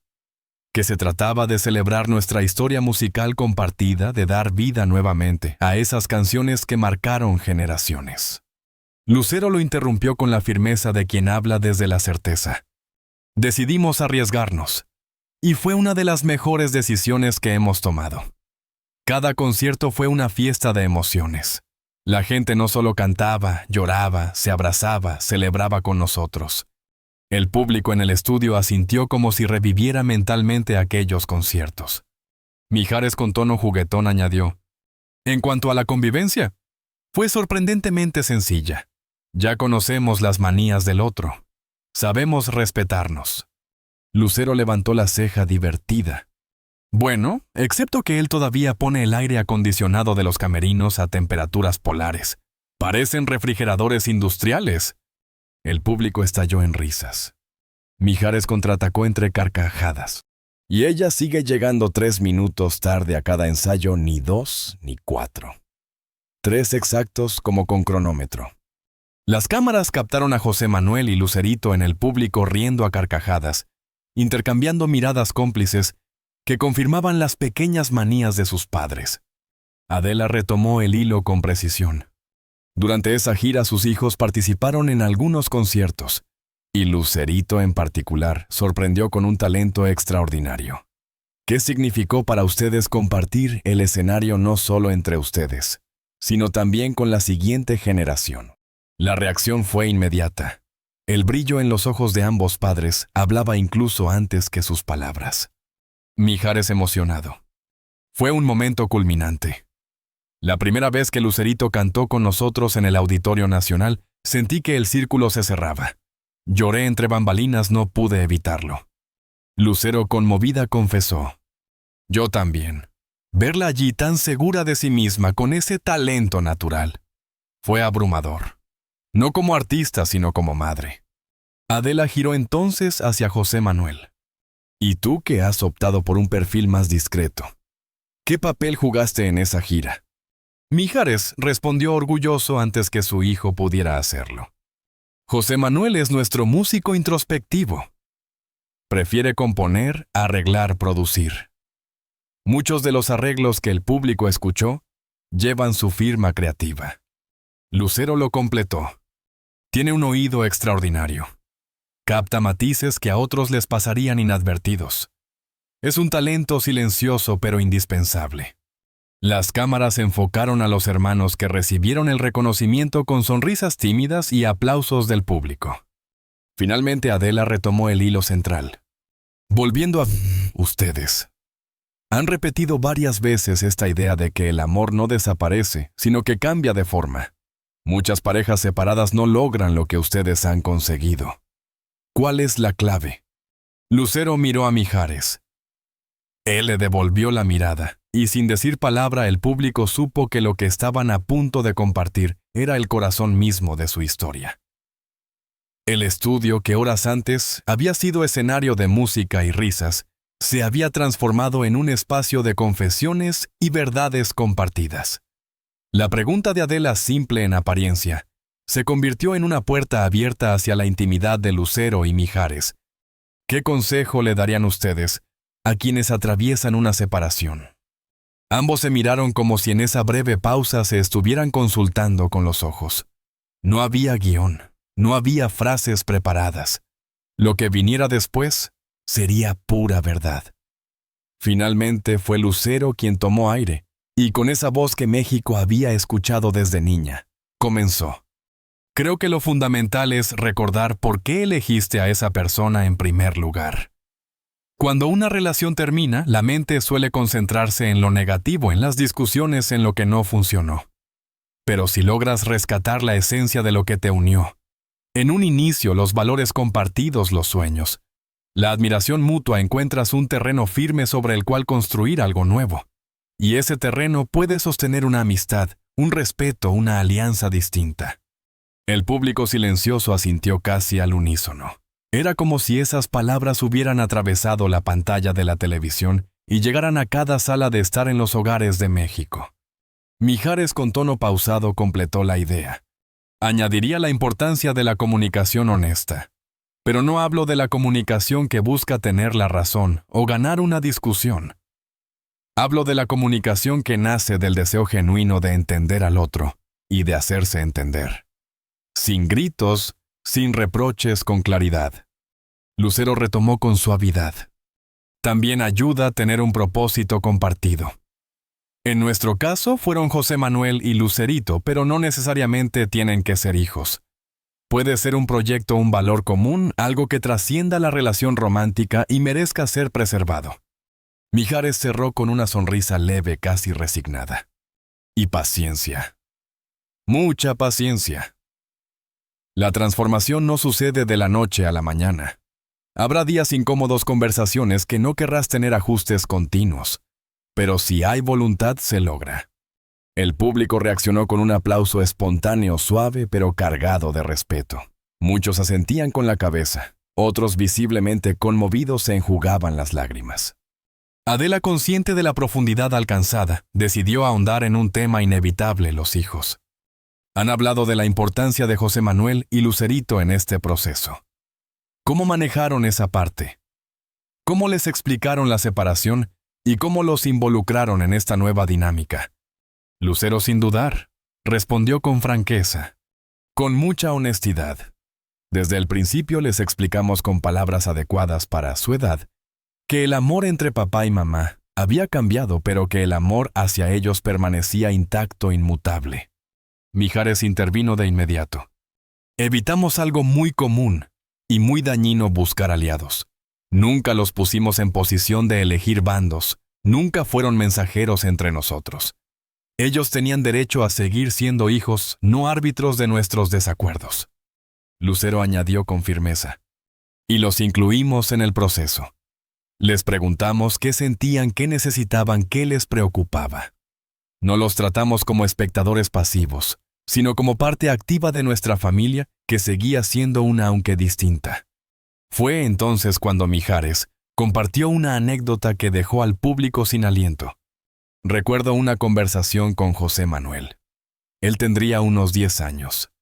Que se trataba de celebrar nuestra historia musical compartida, de dar vida nuevamente a esas canciones que marcaron generaciones. Lucero lo interrumpió con la firmeza de quien habla desde la certeza. Decidimos arriesgarnos, y fue una de las mejores decisiones que hemos tomado. Cada concierto fue una fiesta de emociones. La gente no solo cantaba, lloraba, se abrazaba, celebraba con nosotros. El público en el estudio asintió como si reviviera mentalmente aquellos conciertos. Mijares, con tono juguetón, añadió: en cuanto a la convivencia, fue sorprendentemente sencilla. Ya conocemos las manías del otro. Sabemos respetarnos. Lucero levantó la ceja divertida. Bueno, excepto que él todavía pone el aire acondicionado de los camerinos a temperaturas polares. Parecen refrigeradores industriales. El público estalló en risas. Mijares contraatacó entre carcajadas. Y ella sigue llegando 3 minutos tarde a cada ensayo, ni 2 ni 4. 3 exactos, como con cronómetro. Las cámaras captaron a José Manuel y Lucerito en el público riendo a carcajadas, intercambiando miradas cómplices que confirmaban las pequeñas manías de sus padres. Adela retomó el hilo con precisión. Durante esa gira sus hijos participaron en algunos conciertos, y Lucerito en particular sorprendió con un talento extraordinario. ¿Qué significó para ustedes compartir el escenario no solo entre ustedes, sino también con la siguiente generación? La reacción fue inmediata. El brillo en los ojos de ambos padres hablaba incluso antes que sus palabras. Mijares, emocionado. Fue un momento culminante. La primera vez que Lucerito cantó con nosotros en el Auditorio Nacional, sentí que el círculo se cerraba. Lloré entre bambalinas, no pude evitarlo. Lucero, conmovida, confesó: yo también. Verla allí tan segura de sí misma, con ese talento natural, fue abrumador. No como artista, sino como madre. Adela giró entonces hacia José Manuel. ¿Y tú, que has optado por un perfil más discreto? ¿Qué papel jugaste en esa gira? Mijares respondió orgulloso antes que su hijo pudiera hacerlo. José Manuel es nuestro músico introspectivo. Prefiere componer, arreglar, producir. Muchos de los arreglos que el público escuchó llevan su firma creativa. Lucero lo completó. Tiene un oído extraordinario. Capta matices que a otros les pasarían inadvertidos. Es un talento silencioso pero indispensable. Las cámaras enfocaron a los hermanos que recibieron el reconocimiento con sonrisas tímidas y aplausos del público. Finalmente Adela retomó el hilo central. Volviendo a ustedes. Han repetido varias veces esta idea de que el amor no desaparece, sino que cambia de forma. Muchas parejas separadas no logran lo que ustedes han conseguido. ¿Cuál es la clave? Lucero miró a Mijares. Él le devolvió la mirada, y sin decir palabra el público supo que lo que estaban a punto de compartir era el corazón mismo de su historia. El estudio, que horas antes había sido escenario de música y risas, se había transformado en un espacio de confesiones y verdades compartidas. La pregunta de Adela, simple en apariencia, se convirtió en una puerta abierta hacia la intimidad de Lucero y Mijares. ¿Qué consejo le darían ustedes a quienes atraviesan una separación? Ambos se miraron como si en esa breve pausa se estuvieran consultando con los ojos. No había guión, no había frases preparadas. Lo que viniera después sería pura verdad. Finalmente fue Lucero quien tomó aire, y con esa voz que México había escuchado desde niña, comenzó. Creo que lo fundamental es recordar por qué elegiste a esa persona en primer lugar. Cuando una relación termina, la mente suele concentrarse en lo negativo, en las discusiones, en lo que no funcionó. Pero si logras rescatar la esencia de lo que te unió, en un inicio los valores compartidos, los sueños, la admiración mutua, encuentras un terreno firme sobre el cual construir algo nuevo. Y ese terreno puede sostener una amistad, un respeto, una alianza distinta. El público silencioso asintió casi al unísono. Era como si esas palabras hubieran atravesado la pantalla de la televisión y llegaran a cada sala de estar en los hogares de México. Mijares, con tono pausado, completó la idea. Añadiría la importancia de la comunicación honesta. Pero no hablo de la comunicación que busca tener la razón o ganar una discusión. Hablo de la comunicación que nace del deseo genuino de entender al otro y de hacerse entender. Sin gritos, sin reproches, con claridad. Lucero retomó con suavidad. También ayuda a tener un propósito compartido. En nuestro caso fueron José Manuel y Lucerito, pero no necesariamente tienen que ser hijos. Puede ser un proyecto, un valor común, algo que trascienda la relación romántica y merezca ser preservado. Mijares cerró con una sonrisa leve, casi resignada. Y paciencia. Mucha paciencia. La transformación no sucede de la noche a la mañana. Habrá días incómodos, conversaciones que no querrás tener ajustes continuos. Pero si hay voluntad, se logra. El público reaccionó con un aplauso espontáneo, suave, pero cargado de respeto. Muchos asentían con la cabeza. Otros, visiblemente conmovidos, se enjugaban las lágrimas. Adela, consciente de la profundidad alcanzada, decidió ahondar en un tema inevitable: los hijos. Han hablado de la importancia de José Manuel y Lucerito en este proceso. ¿Cómo manejaron esa parte? ¿Cómo les explicaron la separación y cómo los involucraron en esta nueva dinámica? Lucero, sin dudar, respondió con franqueza, con mucha honestidad. Desde el principio les explicamos con palabras adecuadas para su edad que el amor entre papá y mamá había cambiado, pero que el amor hacia ellos permanecía intacto, inmutable. Mijares intervino de inmediato. Evitamos algo muy común y muy dañino: buscar aliados. Nunca los pusimos en posición de elegir bandos, nunca fueron mensajeros entre nosotros. Ellos tenían derecho a seguir siendo hijos, no árbitros de nuestros desacuerdos. Lucero añadió con firmeza. Y los incluimos en el proceso. Les preguntamos qué sentían, qué necesitaban, qué les preocupaba. No los tratamos como espectadores pasivos, sino como parte activa de nuestra familia que seguía siendo una, aunque distinta. Fue entonces cuando Mijares compartió una anécdota que dejó al público sin aliento. Recuerdo una conversación con José Manuel. Él tendría unos 10 años.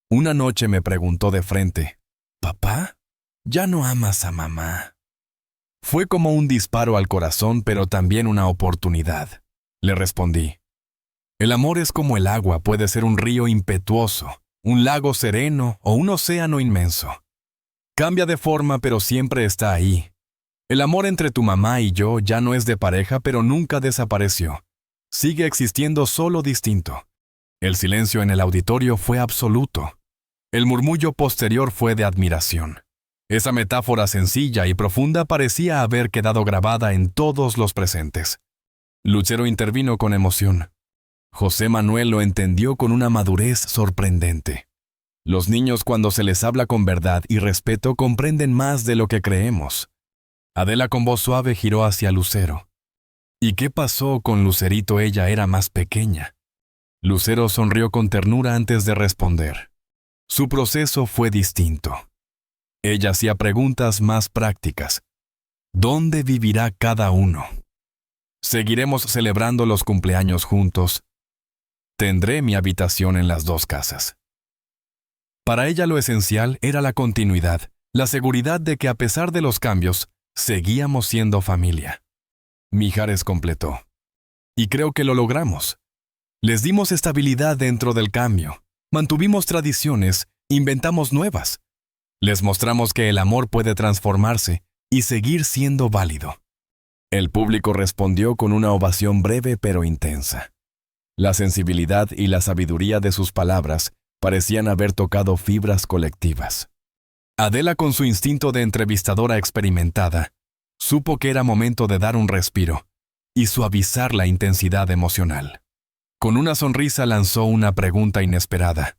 Una noche me preguntó de frente, «¿Papá? ¿Ya no amas a mamá?» Fue como un disparo al corazón, pero también una oportunidad. Le respondí, «El amor es como el agua, puede ser un río impetuoso, un lago sereno o un océano inmenso. Cambia de forma, pero siempre está ahí. El amor entre tu mamá y yo ya no es de pareja, pero nunca desapareció. Sigue existiendo, solo distinto». El silencio en el auditorio fue absoluto. El murmullo posterior fue de admiración. Esa metáfora sencilla y profunda parecía haber quedado grabada en todos los presentes. Lucero intervino con emoción. José Manuel lo entendió con una madurez sorprendente. Los niños, cuando se les habla con verdad y respeto, comprenden más de lo que creemos. Adela, con voz suave, giró hacia Lucero. ¿Y qué pasó con Lucerito? Ella era más pequeña. Lucero sonrió con ternura antes de responder. Su proceso fue distinto. Ella hacía preguntas más prácticas. ¿Dónde vivirá cada uno? ¿Seguiremos celebrando los cumpleaños juntos? Tendré mi habitación en las 2 casas. Para ella lo esencial era la continuidad, la seguridad de que a pesar de los cambios, seguíamos siendo familia. Mijares completó. Y creo que lo logramos. Les dimos estabilidad dentro del cambio, mantuvimos tradiciones, inventamos nuevas. Les mostramos que el amor puede transformarse y seguir siendo válido. El público respondió con una ovación breve pero intensa. La sensibilidad y la sabiduría de sus palabras parecían haber tocado fibras colectivas. Adela, con su instinto de entrevistadora experimentada, supo que era momento de dar un respiro y suavizar la intensidad emocional. Con una sonrisa lanzó una pregunta inesperada.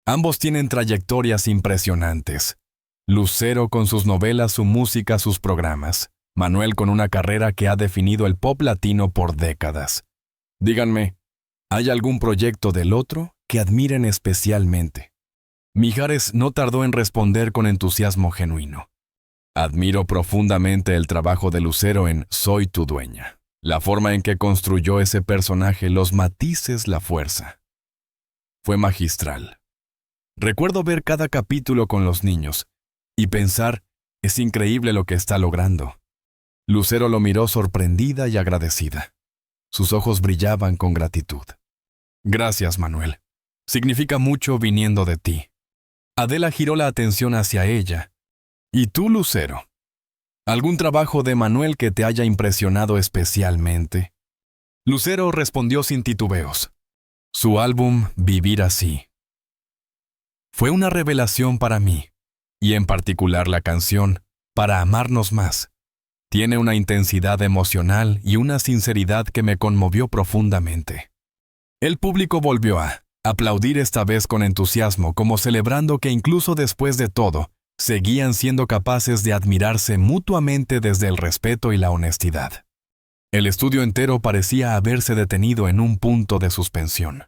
Ambos tienen trayectorias impresionantes. Lucero con sus novelas, su música, sus programas. Manuel con una carrera que ha definido el pop latino por décadas. Díganme, ¿hay algún proyecto del otro que admiren especialmente? Mijares no tardó en responder con entusiasmo genuino. Admiro profundamente el trabajo de Lucero en Soy tu dueña. La forma en que construyó ese personaje, los matices, la fuerza. Fue magistral. Recuerdo ver cada capítulo con los niños y pensar, es increíble lo que está logrando. Lucero lo miró sorprendida y agradecida. Sus ojos brillaban con gratitud. Gracias, Manuel. Significa mucho viniendo de ti. Adela giró la atención hacia ella. ¿Y tú, Lucero? ¿Algún trabajo de Manuel que te haya impresionado especialmente? Lucero respondió sin titubeos. Su álbum Vivir así. Fue una revelación para mí, y en particular la canción Para amarnos más. Tiene una intensidad emocional y una sinceridad que me conmovió profundamente. El público volvió a aplaudir, esta vez con entusiasmo, como celebrando que incluso después de todo, seguían siendo capaces de admirarse mutuamente desde el respeto y la honestidad. El estudio entero parecía haberse detenido en un punto de suspensión.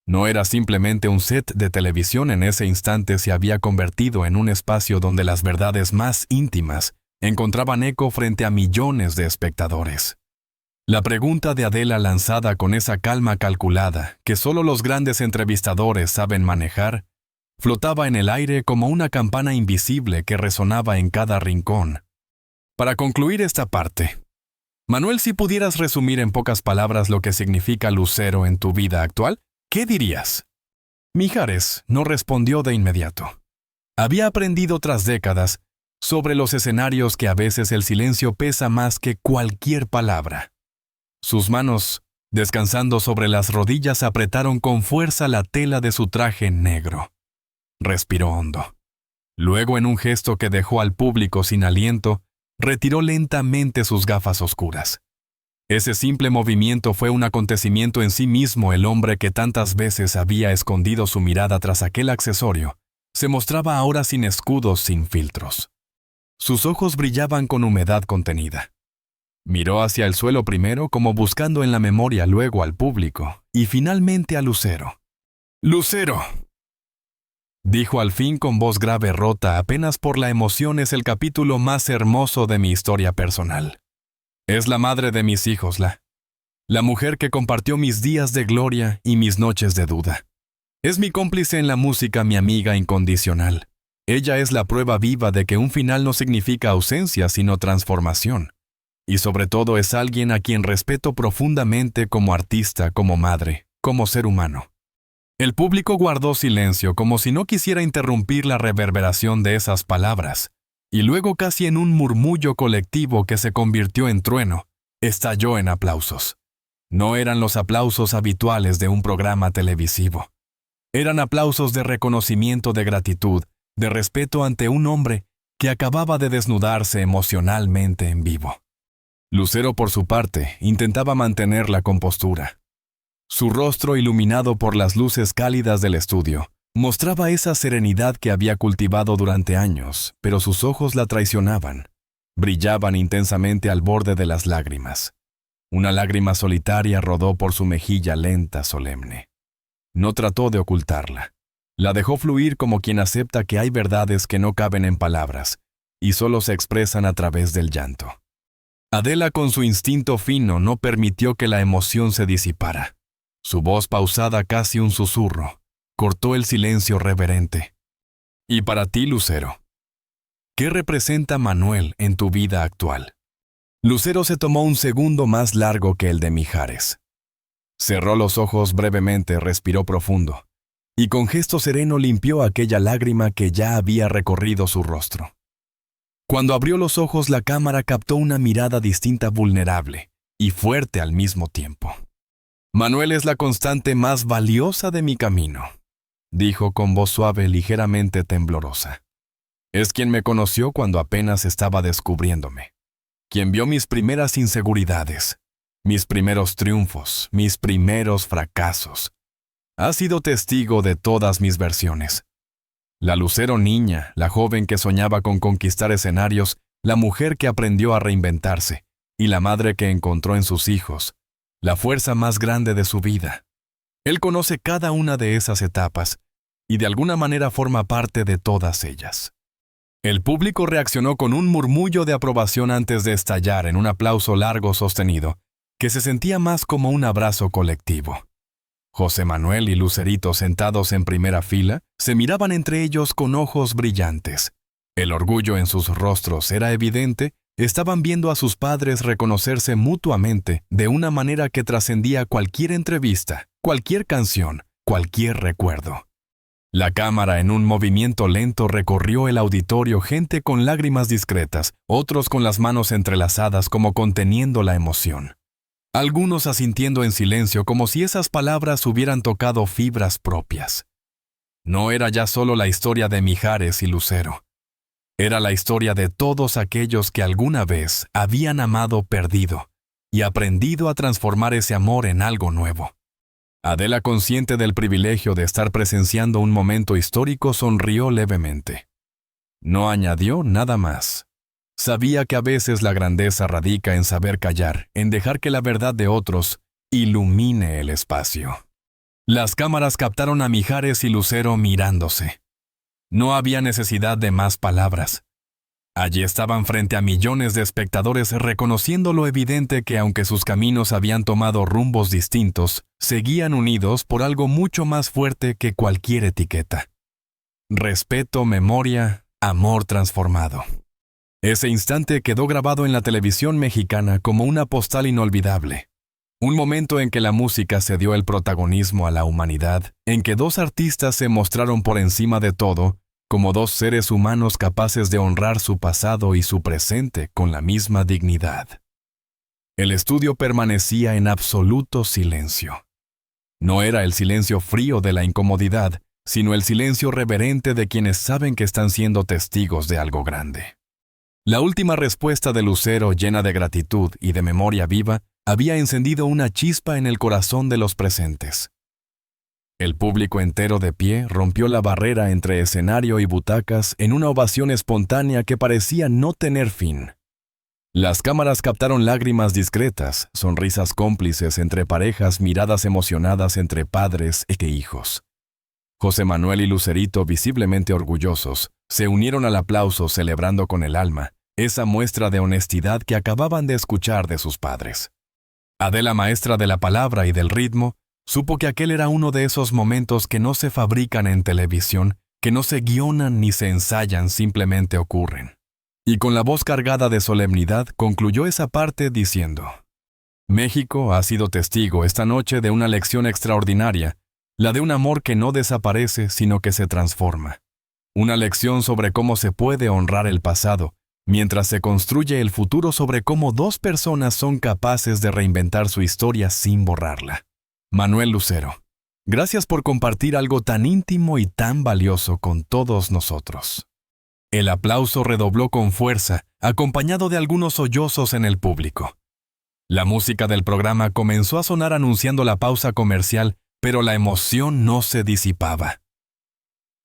No era simplemente un set de televisión, en ese instante se había convertido en un espacio donde las verdades más íntimas encontraban eco frente a millones de espectadores. La pregunta de Adela, lanzada con esa calma calculada que solo los grandes entrevistadores saben manejar, flotaba en el aire como una campana invisible que resonaba en cada rincón. Para concluir esta parte, Manuel, si pudieras resumir en pocas palabras lo que significa Lucero en tu vida actual, ¿qué dirías? Mijares no respondió de inmediato. Había aprendido tras décadas sobre los escenarios que a veces el silencio pesa más que cualquier palabra. Sus manos, descansando sobre las rodillas, apretaron con fuerza la tela de su traje negro. Respiró hondo. Luego, en un gesto que dejó al público sin aliento, retiró lentamente sus gafas oscuras. Ese simple movimiento fue un acontecimiento en sí mismo. El hombre que tantas veces había escondido su mirada tras aquel accesorio se mostraba ahora sin escudos, sin filtros. Sus ojos brillaban con humedad contenida. Miró hacia el suelo primero, como buscando en la memoria, luego al público y finalmente a Lucero. «¡Lucero!», dijo al fin con voz grave, rota apenas por la emoción. «Es el capítulo más hermoso de mi historia personal. Es la madre de mis hijos, la mujer que compartió mis días de gloria y mis noches de duda. Es mi cómplice en la música, mi amiga incondicional. Ella es la prueba viva de que un final no significa ausencia, sino transformación. Y sobre todo es alguien a quien respeto profundamente como artista, como madre, como ser humano. El público guardó silencio como si no quisiera interrumpir la reverberación de esas palabras, y luego casi en un murmullo colectivo que se convirtió en trueno, estalló en aplausos. No eran los aplausos habituales de un programa televisivo. Eran aplausos de reconocimiento, de gratitud, de respeto ante un hombre que acababa de desnudarse emocionalmente en vivo. Lucero, por su parte, intentaba mantener la compostura. Su rostro, iluminado por las luces cálidas del estudio, mostraba esa serenidad que había cultivado durante años, pero sus ojos la traicionaban. Brillaban intensamente al borde de las lágrimas. Una lágrima solitaria rodó por su mejilla lenta, solemne. No trató de ocultarla. La dejó fluir como quien acepta que hay verdades que no caben en palabras y solo se expresan a través del llanto. Adela, con su instinto fino, no permitió que la emoción se disipara. Su voz pausada, casi un susurro, cortó el silencio reverente. Y para ti, Lucero, ¿qué representa Manuel en tu vida actual? Lucero se tomó un segundo más largo que el de Mijares. Cerró los ojos brevemente, respiró profundo, y con gesto sereno limpió aquella lágrima que ya había recorrido su rostro. Cuando abrió los ojos, la cámara captó una mirada distinta, vulnerable y fuerte al mismo tiempo. Manuel es la constante más valiosa de mi camino, dijo con voz suave, ligeramente temblorosa. Es quien me conoció cuando apenas estaba descubriéndome, quien vio mis primeras inseguridades, mis primeros triunfos, mis primeros fracasos. Ha sido testigo de todas mis versiones. La Lucero niña, la joven que soñaba con conquistar escenarios, la mujer que aprendió a reinventarse, y la madre que encontró en sus hijos la fuerza más grande de su vida. Él conoce cada una de esas etapas, y de alguna manera forma parte de todas ellas. El público reaccionó con un murmullo de aprobación antes de estallar en un aplauso largo sostenido, que se sentía más como un abrazo colectivo. José Manuel y Lucerito, sentados en primera fila, se miraban entre ellos con ojos brillantes. El orgullo en sus rostros era evidente. Estaban viendo a sus padres reconocerse mutuamente de una manera que trascendía cualquier entrevista, cualquier canción, cualquier recuerdo. La cámara, en un movimiento lento, recorrió el auditorio, gente con lágrimas discretas, otros con las manos entrelazadas como conteniendo la emoción. Algunos asintiendo en silencio como si esas palabras hubieran tocado fibras propias. No era ya solo la historia de Mijares y Lucero. Era la historia de todos aquellos que alguna vez habían amado perdido y aprendido a transformar ese amor en algo nuevo. Adela, consciente del privilegio de estar presenciando un momento histórico, sonrió levemente. No añadió nada más. Sabía que a veces la grandeza radica en saber callar, en dejar que la verdad de otros ilumine el espacio. Las cámaras captaron a Mijares y Lucero mirándose. No había necesidad de más palabras. Allí estaban frente a millones de espectadores reconociendo lo evidente que aunque sus caminos habían tomado rumbos distintos, seguían unidos por algo mucho más fuerte que cualquier etiqueta. Respeto, memoria, amor transformado. Ese instante quedó grabado en la televisión mexicana como una postal inolvidable. Un momento en que la música cedió el protagonismo a la humanidad, en que dos artistas se mostraron por encima de todo, como dos seres humanos capaces de honrar su pasado y su presente con la misma dignidad. El estudio permanecía en absoluto silencio. No era el silencio frío de la incomodidad, sino el silencio reverente de quienes saben que están siendo testigos de algo grande. La última respuesta de Lucero, llena de gratitud y de memoria viva, había encendido una chispa en el corazón de los presentes. El público entero de pie rompió la barrera entre escenario y butacas en una ovación espontánea que parecía no tener fin. Las cámaras captaron lágrimas discretas, sonrisas cómplices entre parejas, miradas emocionadas entre padres e hijos. José Manuel y Lucerito, visiblemente orgullosos, se unieron al aplauso celebrando con el alma esa muestra de honestidad que acababan de escuchar de sus padres. Adela, maestra de la palabra y del ritmo, supo que aquel era uno de esos momentos que no se fabrican en televisión, que no se guionan ni se ensayan, simplemente ocurren. Y con la voz cargada de solemnidad concluyó esa parte diciendo: México ha sido testigo esta noche de una lección extraordinaria, la de un amor que no desaparece, sino que se transforma. Una lección sobre cómo se puede honrar el pasado, mientras se construye el futuro, sobre cómo dos personas son capaces de reinventar su historia sin borrarla. Manuel Lucero, gracias por compartir algo tan íntimo y tan valioso con todos nosotros. El aplauso redobló con fuerza, acompañado de algunos sollozos en el público. La música del programa comenzó a sonar anunciando la pausa comercial, pero la emoción no se disipaba.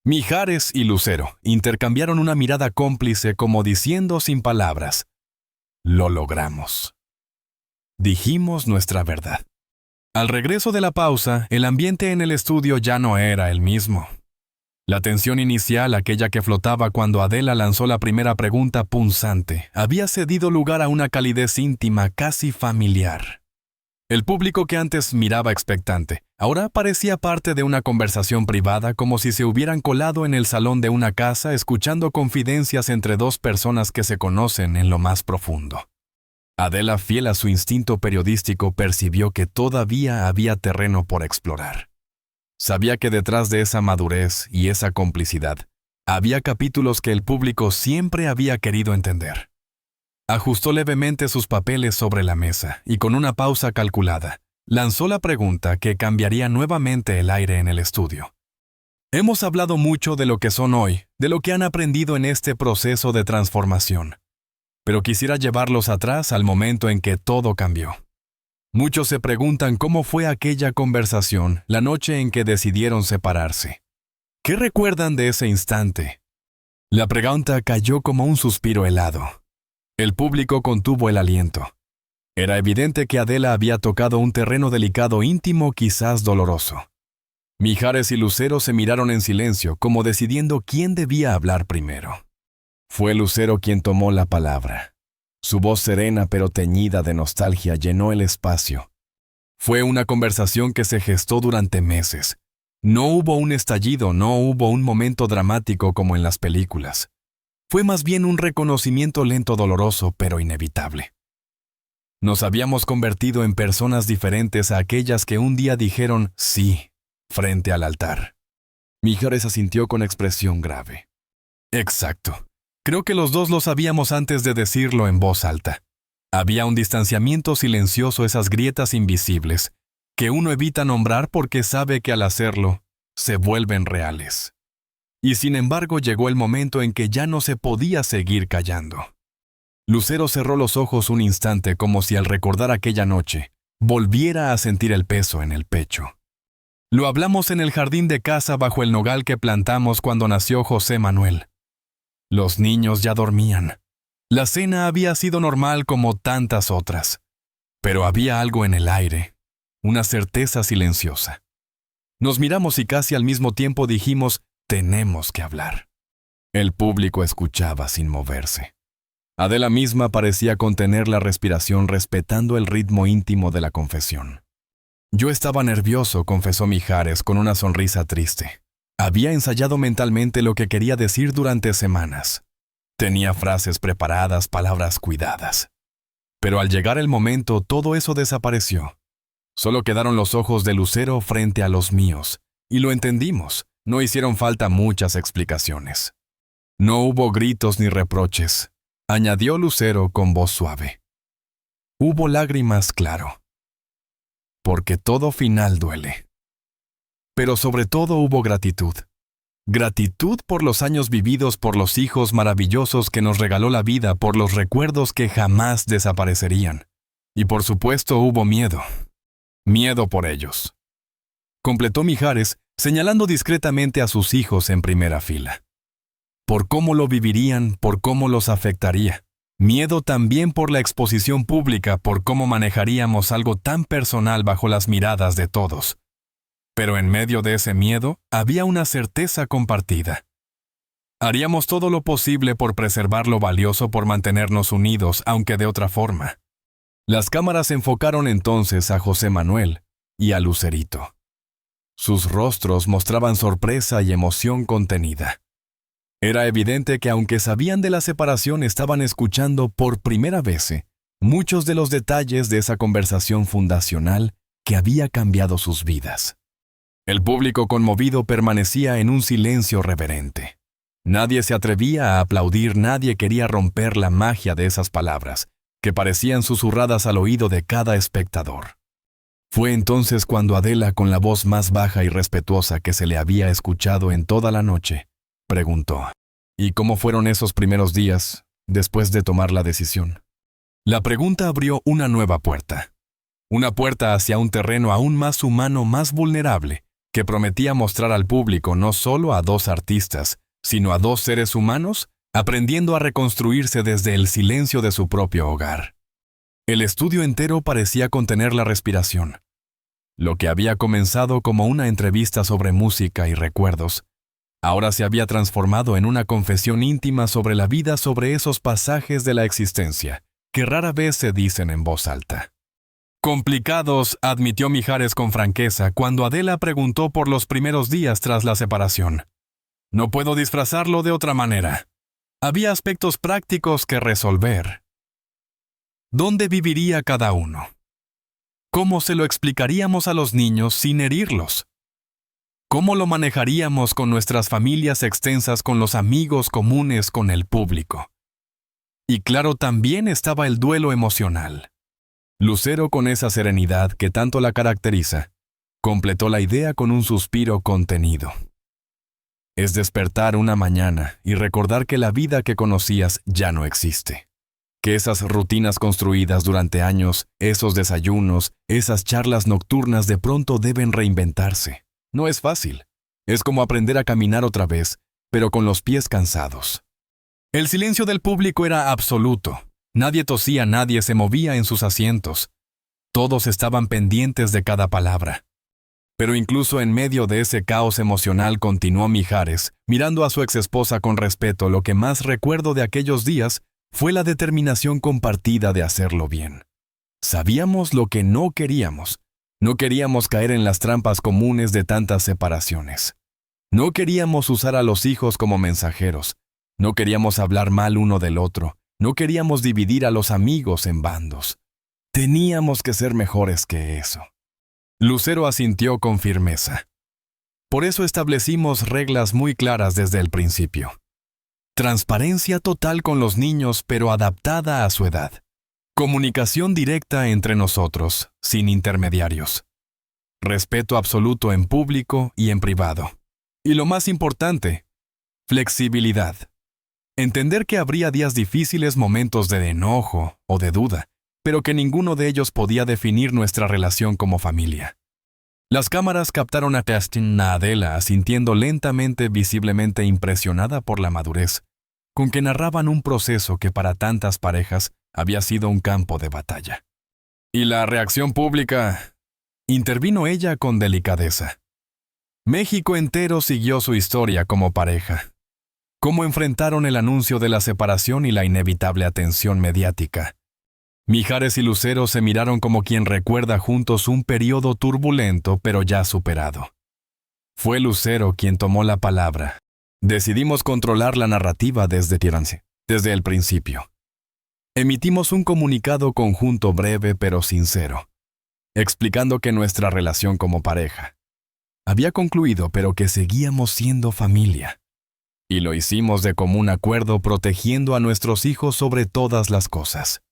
Mijares y Lucero intercambiaron una mirada cómplice, como diciendo sin palabras: lo logramos. Dijimos nuestra verdad. Al regreso de la pausa, el ambiente en el estudio ya no era el mismo. La tensión inicial, aquella que flotaba cuando Adela lanzó la primera pregunta punzante, había cedido lugar a una calidez íntima, casi familiar. El público, que antes miraba expectante, ahora parecía parte de una conversación privada, como si se hubieran colado en el salón de una casa escuchando confidencias entre dos personas que se conocen en lo más profundo. Adela, fiel a su instinto periodístico, percibió que todavía había terreno por explorar. Sabía que detrás de esa madurez y esa complicidad había capítulos que el público siempre había querido entender. Ajustó levemente sus papeles sobre la mesa y, con una pausa calculada, lanzó la pregunta que cambiaría nuevamente el aire en el estudio. Hemos hablado mucho de lo que son hoy, de lo que han aprendido en este proceso de transformación, pero quisiera llevarlos atrás al momento en que todo cambió. Muchos se preguntan cómo fue aquella conversación la noche en que decidieron separarse. ¿Qué recuerdan de ese instante? La pregunta cayó como un suspiro helado. El público contuvo el aliento. Era evidente que Adela había tocado un terreno delicado, íntimo, quizás doloroso. Mijares y Lucero se miraron en silencio, como decidiendo quién debía hablar primero. Fue Lucero quien tomó la palabra. Su voz serena pero teñida de nostalgia llenó el espacio. Fue una conversación que se gestó durante meses. No hubo un estallido, no hubo un momento dramático como en las películas. Fue más bien un reconocimiento lento, doloroso, pero inevitable. Nos habíamos convertido en personas diferentes a aquellas que un día dijeron sí frente al altar. Mijares asintió con expresión grave. Exacto. Creo que los dos lo sabíamos antes de decirlo en voz alta. Había un distanciamiento silencioso, esas grietas invisibles, que uno evita nombrar porque sabe que al hacerlo, se vuelven reales. Y sin embargo llegó el momento en que ya no se podía seguir callando. Lucero cerró los ojos un instante, como si al recordar aquella noche, volviera a sentir el peso en el pecho. Lo hablamos en el jardín de casa bajo el nogal que plantamos cuando nació José Manuel. Los niños ya dormían. La cena había sido normal como tantas otras, pero había algo en el aire, una certeza silenciosa. Nos miramos y casi al mismo tiempo dijimos: tenemos que hablar. El público escuchaba sin moverse. Adela misma parecía contener la respiración, respetando el ritmo íntimo de la confesión. Yo estaba nervioso, confesó Mijares con una sonrisa triste. Había ensayado mentalmente lo que quería decir durante semanas. Tenía frases preparadas, palabras cuidadas. Pero al llegar el momento, todo eso desapareció. Solo quedaron los ojos de Lucero frente a los míos, y lo entendimos. No hicieron falta muchas explicaciones. No hubo gritos ni reproches, añadió Lucero con voz suave. Hubo lágrimas, claro. Porque todo final duele. Pero sobre todo hubo gratitud. Gratitud por los años vividos, por los hijos maravillosos que nos regaló la vida, por los recuerdos que jamás desaparecerían. Y por supuesto hubo miedo. Miedo por ellos. Completó Mijares, señalando discretamente a sus hijos en primera fila. Por cómo lo vivirían, por cómo los afectaría. Miedo también por la exposición pública, por cómo manejaríamos algo tan personal bajo las miradas de todos. Pero en medio de ese miedo había una certeza compartida. Haríamos todo lo posible por preservar lo valioso, por mantenernos unidos, aunque de otra forma. Las cámaras enfocaron entonces a José Manuel y a Lucerito. Sus rostros mostraban sorpresa y emoción contenida. Era evidente que aunque sabían de la separación, estaban escuchando por primera vez muchos de los detalles de esa conversación fundacional que había cambiado sus vidas. El público conmovido permanecía en un silencio reverente. Nadie se atrevía a aplaudir, nadie quería romper la magia de esas palabras, que parecían susurradas al oído de cada espectador. Fue entonces cuando Adela, con la voz más baja y respetuosa que se le había escuchado en toda la noche, preguntó: ¿Y cómo fueron esos primeros días después de tomar la decisión? La pregunta abrió una nueva puerta. Una puerta hacia un terreno aún más humano, más vulnerable, que prometía mostrar al público no solo a dos artistas, sino a dos seres humanos aprendiendo a reconstruirse desde el silencio de su propio hogar. El estudio entero parecía contener la respiración. Lo que había comenzado como una entrevista sobre música y recuerdos, ahora se había transformado en una confesión íntima sobre la vida, sobre esos pasajes de la existencia que rara vez se dicen en voz alta. Complicados, admitió Mijares con franqueza cuando Adela preguntó por los primeros días tras la separación. No puedo disfrazarlo de otra manera. Había aspectos prácticos que resolver. ¿Dónde viviría cada uno? ¿Cómo se lo explicaríamos a los niños sin herirlos? ¿Cómo lo manejaríamos con nuestras familias extensas, con los amigos comunes, con el público? Y claro, también estaba el duelo emocional. Lucero, con esa serenidad que tanto la caracteriza, completó la idea con un suspiro contenido. Es despertar una mañana y recordar que la vida que conocías ya no existe. Que esas rutinas construidas durante años, esos desayunos, esas charlas nocturnas de pronto deben reinventarse. No es fácil. Es como aprender a caminar otra vez, pero con los pies cansados. El silencio del público era absoluto. Nadie tosía, nadie se movía en sus asientos. Todos estaban pendientes de cada palabra. Pero incluso en medio de ese caos emocional, continuó Mijares, mirando a su exesposa con respeto, lo que más recuerdo de aquellos días fue la determinación compartida de hacerlo bien. Sabíamos lo que no queríamos. No queríamos caer en las trampas comunes de tantas separaciones. No queríamos usar a los hijos como mensajeros. No queríamos hablar mal uno del otro. No queríamos dividir a los amigos en bandos. Teníamos que ser mejores que eso. Lucero asintió con firmeza. Por eso establecimos reglas muy claras desde el principio. Transparencia total con los niños, pero adaptada a su edad. Comunicación directa entre nosotros, sin intermediarios. Respeto absoluto en público y en privado. Y lo más importante, flexibilidad. Entender que habría días difíciles, momentos de enojo o de duda, pero que ninguno de ellos podía definir nuestra relación como familia. Las cámaras captaron a Adela asintiendo lentamente, visiblemente impresionada por la madurez, con que narraban un proceso que para tantas parejas había sido un campo de batalla. ¿Y la reacción pública? Intervino ella con delicadeza. México entero siguió su historia como pareja. Cómo enfrentaron el anuncio de la separación y la inevitable atención mediática. Mijares y Lucero se miraron como quien recuerda juntos un periodo turbulento pero ya superado. Fue Lucero quien tomó la palabra. Decidimos controlar la narrativa desde el principio. Emitimos un comunicado conjunto breve pero sincero, explicando que nuestra relación como pareja había concluido, pero que seguíamos siendo familia. Y lo hicimos de común acuerdo, protegiendo a nuestros hijos sobre todas las cosas.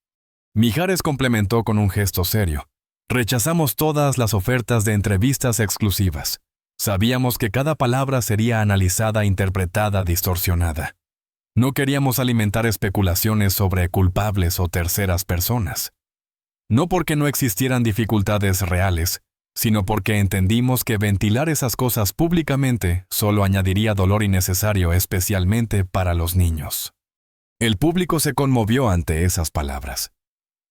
Mijares complementó con un gesto serio. Rechazamos todas las ofertas de entrevistas exclusivas. Sabíamos que cada palabra sería analizada, interpretada, distorsionada. No queríamos alimentar especulaciones sobre culpables o terceras personas. No porque no existieran dificultades reales, sino porque entendimos que ventilar esas cosas públicamente solo añadiría dolor innecesario, especialmente para los niños. El público se conmovió ante esas palabras.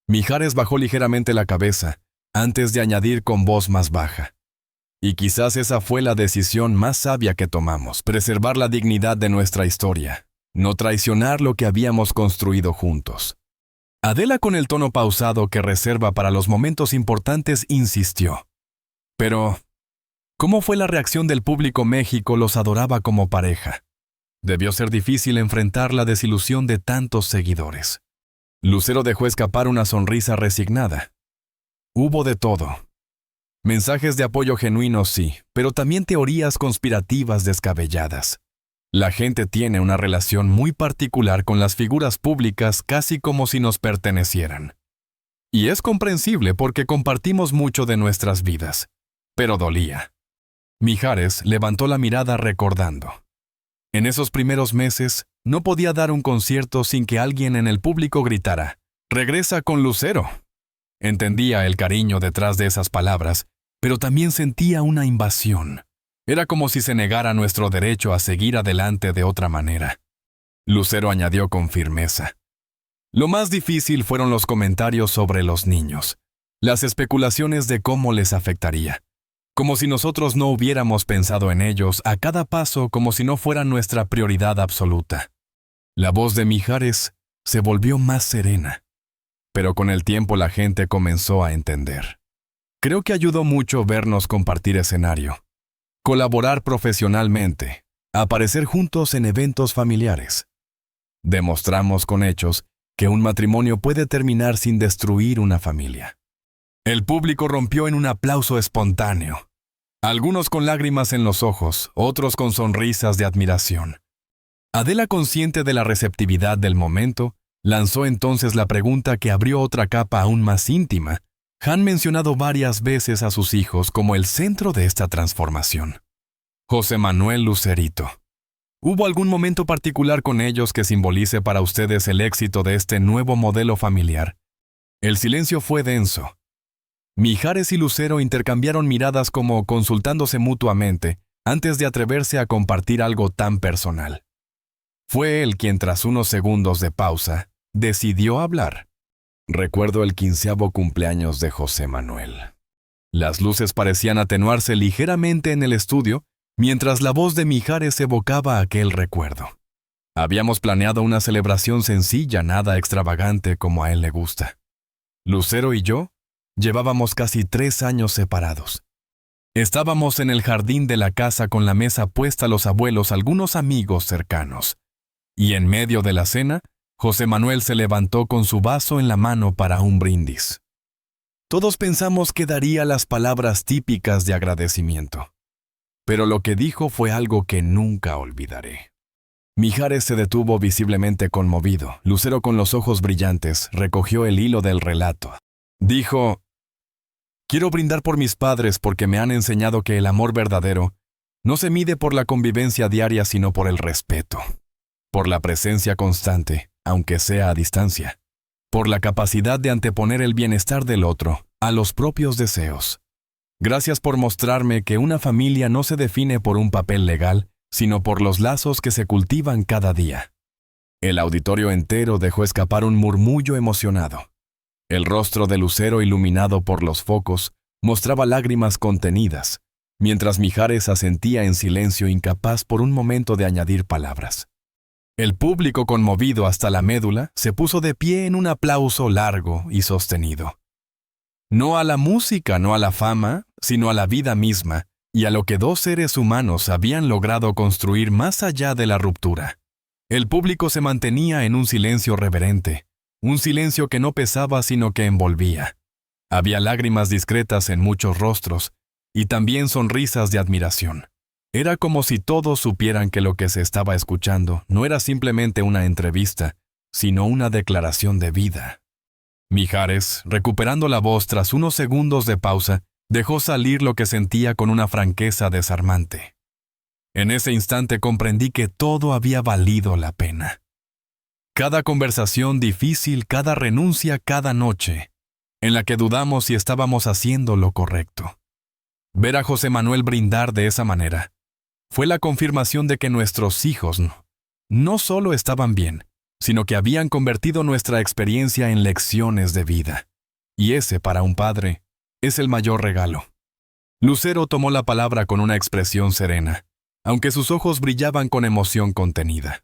Mijares bajó ligeramente la cabeza, antes de añadir con voz más baja. Y quizás esa fue la decisión más sabia que tomamos, preservar la dignidad de nuestra historia, no traicionar lo que habíamos construido juntos. Adela, con el tono pausado que reserva para los momentos importantes, insistió. Pero, ¿cómo fue la reacción del público? México los adoraba como pareja. Debió ser difícil enfrentar la desilusión de tantos seguidores. Lucero dejó escapar una sonrisa resignada. Hubo de todo. Mensajes de apoyo genuinos, sí, pero también teorías conspirativas descabelladas. La gente tiene una relación muy particular con las figuras públicas, casi como si nos pertenecieran. Y es comprensible porque compartimos mucho de nuestras vidas. Pero dolía. Mijares levantó la mirada recordando. En esos primeros meses, no podía dar un concierto sin que alguien en el público gritara: «¡Regresa con Lucero!». Entendía el cariño detrás de esas palabras, pero también sentía una invasión. Era como si se negara nuestro derecho a seguir adelante de otra manera. Lucero añadió con firmeza. Lo más difícil fueron los comentarios sobre los niños, las especulaciones de cómo les afectaría. Como si nosotros no hubiéramos pensado en ellos a cada paso, como si no fueran nuestra prioridad absoluta. La voz de Mijares se volvió más serena. Pero con el tiempo la gente comenzó a entender. Creo que ayudó mucho vernos compartir escenario, colaborar profesionalmente, aparecer juntos en eventos familiares. Demostramos con hechos que un matrimonio puede terminar sin destruir una familia. El público rompió en un aplauso espontáneo. Algunos con lágrimas en los ojos, otros con sonrisas de admiración. Adela, consciente de la receptividad del momento, lanzó entonces la pregunta que abrió otra capa aún más íntima. Han mencionado varias veces a sus hijos como el centro de esta transformación. José Manuel, Lucerito. ¿Hubo algún momento particular con ellos que simbolice para ustedes el éxito de este nuevo modelo familiar? El silencio fue denso. Mijares y Lucero intercambiaron miradas como consultándose mutuamente antes de atreverse a compartir algo tan personal. Fue él quien, tras unos segundos de pausa, decidió hablar. Recuerdo el 15º cumpleaños de José Manuel. Las luces parecían atenuarse ligeramente en el estudio, mientras la voz de Mijares evocaba aquel recuerdo. Habíamos planeado una celebración sencilla, nada extravagante como a él le gusta. Lucero y yo llevábamos casi 3 años separados. Estábamos en el jardín de la casa con la mesa puesta, los abuelos, algunos amigos cercanos. Y en medio de la cena, José Manuel se levantó con su vaso en la mano para un brindis. Todos pensamos que daría las palabras típicas de agradecimiento. Pero lo que dijo fue algo que nunca olvidaré. Mijares se detuvo visiblemente conmovido. Lucero, con los ojos brillantes, recogió el hilo del relato. Dijo: «Quiero brindar por mis padres porque me han enseñado que el amor verdadero no se mide por la convivencia diaria, sino por el respeto. Por la presencia constante, aunque sea a distancia. Por la capacidad de anteponer el bienestar del otro a los propios deseos. Gracias por mostrarme que una familia no se define por un papel legal, sino por los lazos que se cultivan cada día». El auditorio entero dejó escapar un murmullo emocionado. El rostro de Lucero, iluminado por los focos, mostraba lágrimas contenidas, mientras Mijares asentía en silencio, incapaz por un momento de añadir palabras. El público, conmovido hasta la médula, se puso de pie en un aplauso largo y sostenido. No a la música, no a la fama, sino a la vida misma y a lo que 2 seres humanos habían logrado construir más allá de la ruptura. El público se mantenía en un silencio reverente, un silencio que no pesaba sino que envolvía. Había lágrimas discretas en muchos rostros y también sonrisas de admiración. Era como si todos supieran que lo que se estaba escuchando no era simplemente una entrevista, sino una declaración de vida. Mijares, recuperando la voz tras unos segundos de pausa, dejó salir lo que sentía con una franqueza desarmante. En ese instante comprendí que todo había valido la pena. Cada conversación difícil, cada renuncia, cada noche, en la que dudamos si estábamos haciendo lo correcto. Ver a José Manuel brindar de esa manera fue la confirmación de que nuestros hijos no solo estaban bien, sino que habían convertido nuestra experiencia en lecciones de vida. Y ese, para un padre, es el mayor regalo. Lucero tomó la palabra con una expresión serena, aunque sus ojos brillaban con emoción contenida.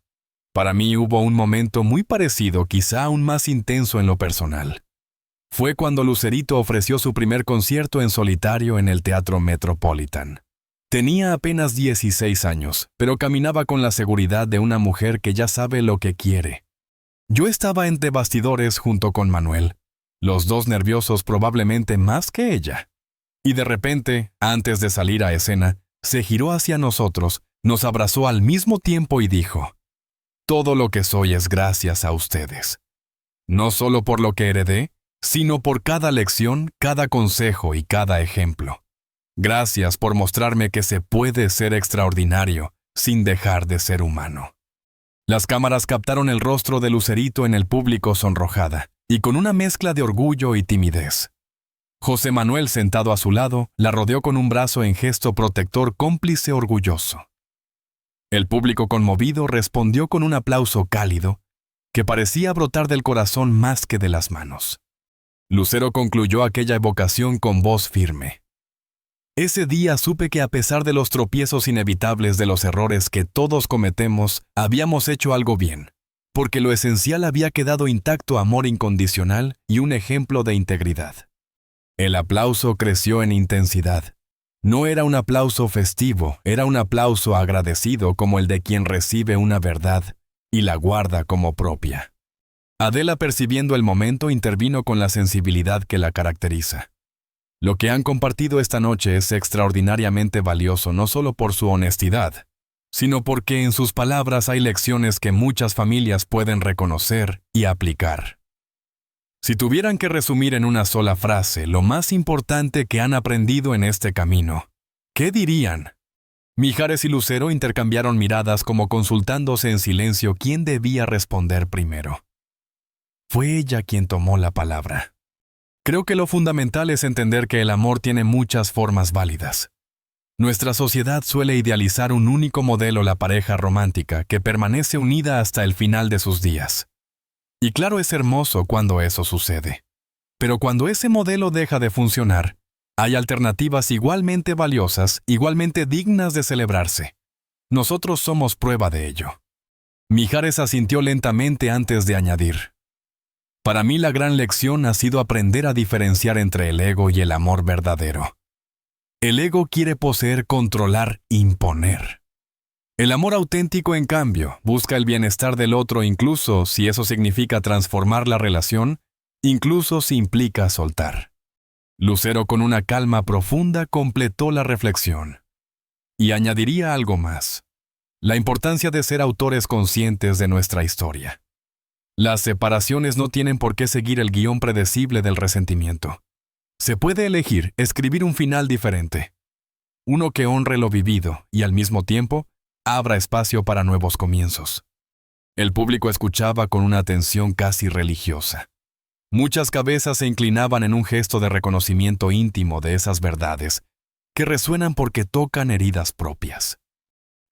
Para mí hubo un momento muy parecido, quizá aún más intenso en lo personal. Fue cuando Lucerito ofreció su primer concierto en solitario en el Teatro Metropolitan. Tenía apenas 16 años, pero caminaba con la seguridad de una mujer que ya sabe lo que quiere. Yo estaba entre bastidores junto con Manuel, los dos nerviosos probablemente más que ella. Y de repente, antes de salir a escena, se giró hacia nosotros, nos abrazó al mismo tiempo y dijo: «Todo lo que soy es gracias a ustedes. No solo por lo que heredé, sino por cada lección, cada consejo y cada ejemplo. Gracias por mostrarme que se puede ser extraordinario sin dejar de ser humano». Las cámaras captaron el rostro de Lucerito en el público sonrojada, y con una mezcla de orgullo y timidez. José Manuel, sentado a su lado, la rodeó con un brazo en gesto protector cómplice orgulloso. El público conmovido respondió con un aplauso cálido, que parecía brotar del corazón más que de las manos. Lucero concluyó aquella evocación con voz firme. Ese día supe que a pesar de los tropiezos inevitables de los errores que todos cometemos, habíamos hecho algo bien, porque lo esencial había quedado intacto: amor incondicional y un ejemplo de integridad. El aplauso creció en intensidad. No era un aplauso festivo, era un aplauso agradecido como el de quien recibe una verdad y la guarda como propia. Adela, percibiendo el momento, intervino con la sensibilidad que la caracteriza. Lo que han compartido esta noche es extraordinariamente valioso no solo por su honestidad, sino porque en sus palabras hay lecciones que muchas familias pueden reconocer y aplicar. Si tuvieran que resumir en una sola frase lo más importante que han aprendido en este camino, ¿qué dirían? Mijares y Lucero intercambiaron miradas como consultándose en silencio quién debía responder primero. Fue ella quien tomó la palabra. Creo que lo fundamental es entender que el amor tiene muchas formas válidas. Nuestra sociedad suele idealizar un único modelo, la pareja romántica, que permanece unida hasta el final de sus días. Y claro, es hermoso cuando eso sucede. Pero cuando ese modelo deja de funcionar, hay alternativas igualmente valiosas, igualmente dignas de celebrarse. Nosotros somos prueba de ello. Mijares asintió lentamente antes de añadir: Para mí la gran lección ha sido aprender a diferenciar entre el ego y el amor verdadero. El ego quiere poseer, controlar, imponer. El amor auténtico, en cambio, busca el bienestar del otro, incluso si eso significa transformar la relación, incluso si implica soltar. Lucero, con una calma profunda, completó la reflexión. Y añadiría algo más: la importancia de ser autores conscientes de nuestra historia. Las separaciones no tienen por qué seguir el guión predecible del resentimiento. Se puede elegir escribir un final diferente, uno que honre lo vivido y al mismo tiempo abra espacio para nuevos comienzos. El público escuchaba con una atención casi religiosa. Muchas cabezas se inclinaban en un gesto de reconocimiento íntimo de esas verdades que resuenan porque tocan heridas propias.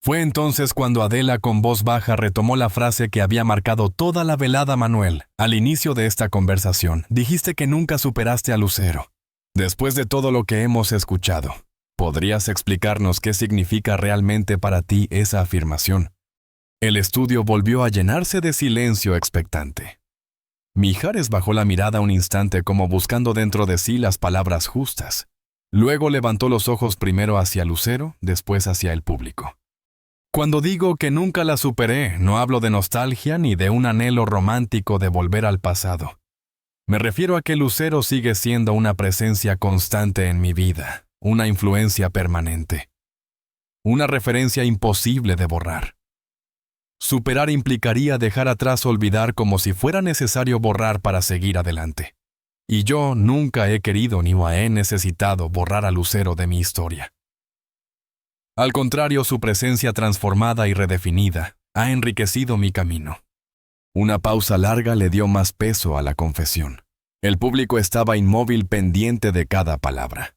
Fue entonces cuando Adela, con voz baja, retomó la frase que había marcado toda la velada. Manuel, al inicio de esta conversación, dijiste que nunca superaste a Lucero. Después de todo lo que hemos escuchado, ¿podrías explicarnos qué significa realmente para ti esa afirmación? El estudio volvió a llenarse de silencio expectante. Mijares bajó la mirada un instante como buscando dentro de sí las palabras justas. Luego levantó los ojos primero hacia Lucero, después hacia el público. Cuando digo que nunca la superé, no hablo de nostalgia ni de un anhelo romántico de volver al pasado. Me refiero a que Lucero sigue siendo una presencia constante en mi vida, una influencia permanente, una referencia imposible de borrar. Superar implicaría dejar atrás, olvidar, como si fuera necesario borrar para seguir adelante. Y yo nunca he querido ni he necesitado borrar a Lucero de mi historia. Al contrario, su presencia transformada y redefinida ha enriquecido mi camino. Una pausa larga le dio más peso a la confesión. El público estaba inmóvil, pendiente de cada palabra.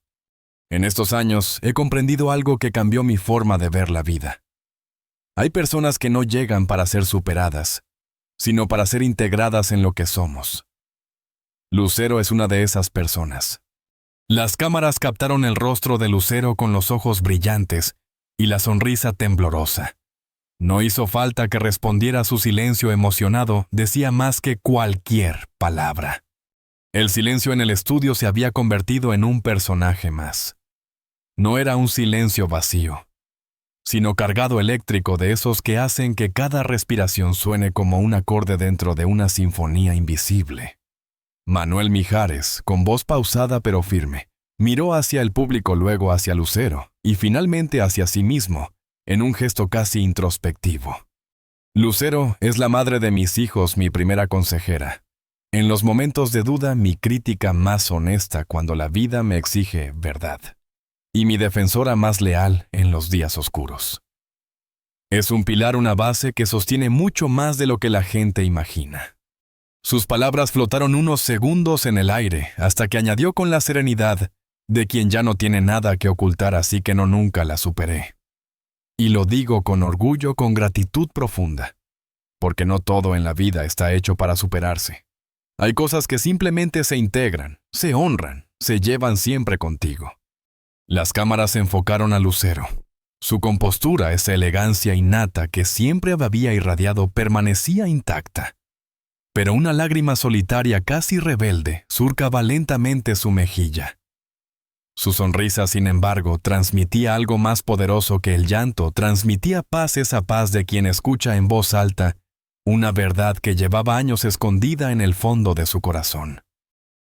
En estos años he comprendido algo que cambió mi forma de ver la vida. Hay personas que no llegan para ser superadas, sino para ser integradas en lo que somos. Lucero es una de esas personas. Las cámaras captaron el rostro de Lucero con los ojos brillantes y la sonrisa temblorosa. No hizo falta que respondiera a su silencio emocionado, decía más que cualquier palabra. El silencio en el estudio se había convertido en un personaje más. No era un silencio vacío, sino cargado eléctrico de esos que hacen que cada respiración suene como un acorde dentro de una sinfonía invisible. Manuel Mijares, con voz pausada pero firme, miró hacia el público, luego hacia Lucero y finalmente hacia sí mismo, en un gesto casi introspectivo. Lucero es la madre de mis hijos, mi primera consejera. En los momentos de duda, mi crítica más honesta cuando la vida me exige verdad. Y mi defensora más leal en los días oscuros. Es un pilar, una base que sostiene mucho más de lo que la gente imagina. Sus palabras flotaron unos segundos en el aire, hasta que añadió con la serenidad de quien ya no tiene nada que ocultar, así que no, nunca la superé. Y lo digo con orgullo, con gratitud profunda, porque no todo en la vida está hecho para superarse. Hay cosas que simplemente se integran, se honran, se llevan siempre contigo. Las cámaras se enfocaron a Lucero. Su compostura, esa elegancia innata que siempre había irradiado, permanecía intacta. Pero una lágrima solitaria, casi rebelde, surcaba lentamente su mejilla. Su sonrisa, sin embargo, transmitía algo más poderoso que el llanto, transmitía paz, esa paz de quien escucha en voz alta una verdad que llevaba años escondida en el fondo de su corazón.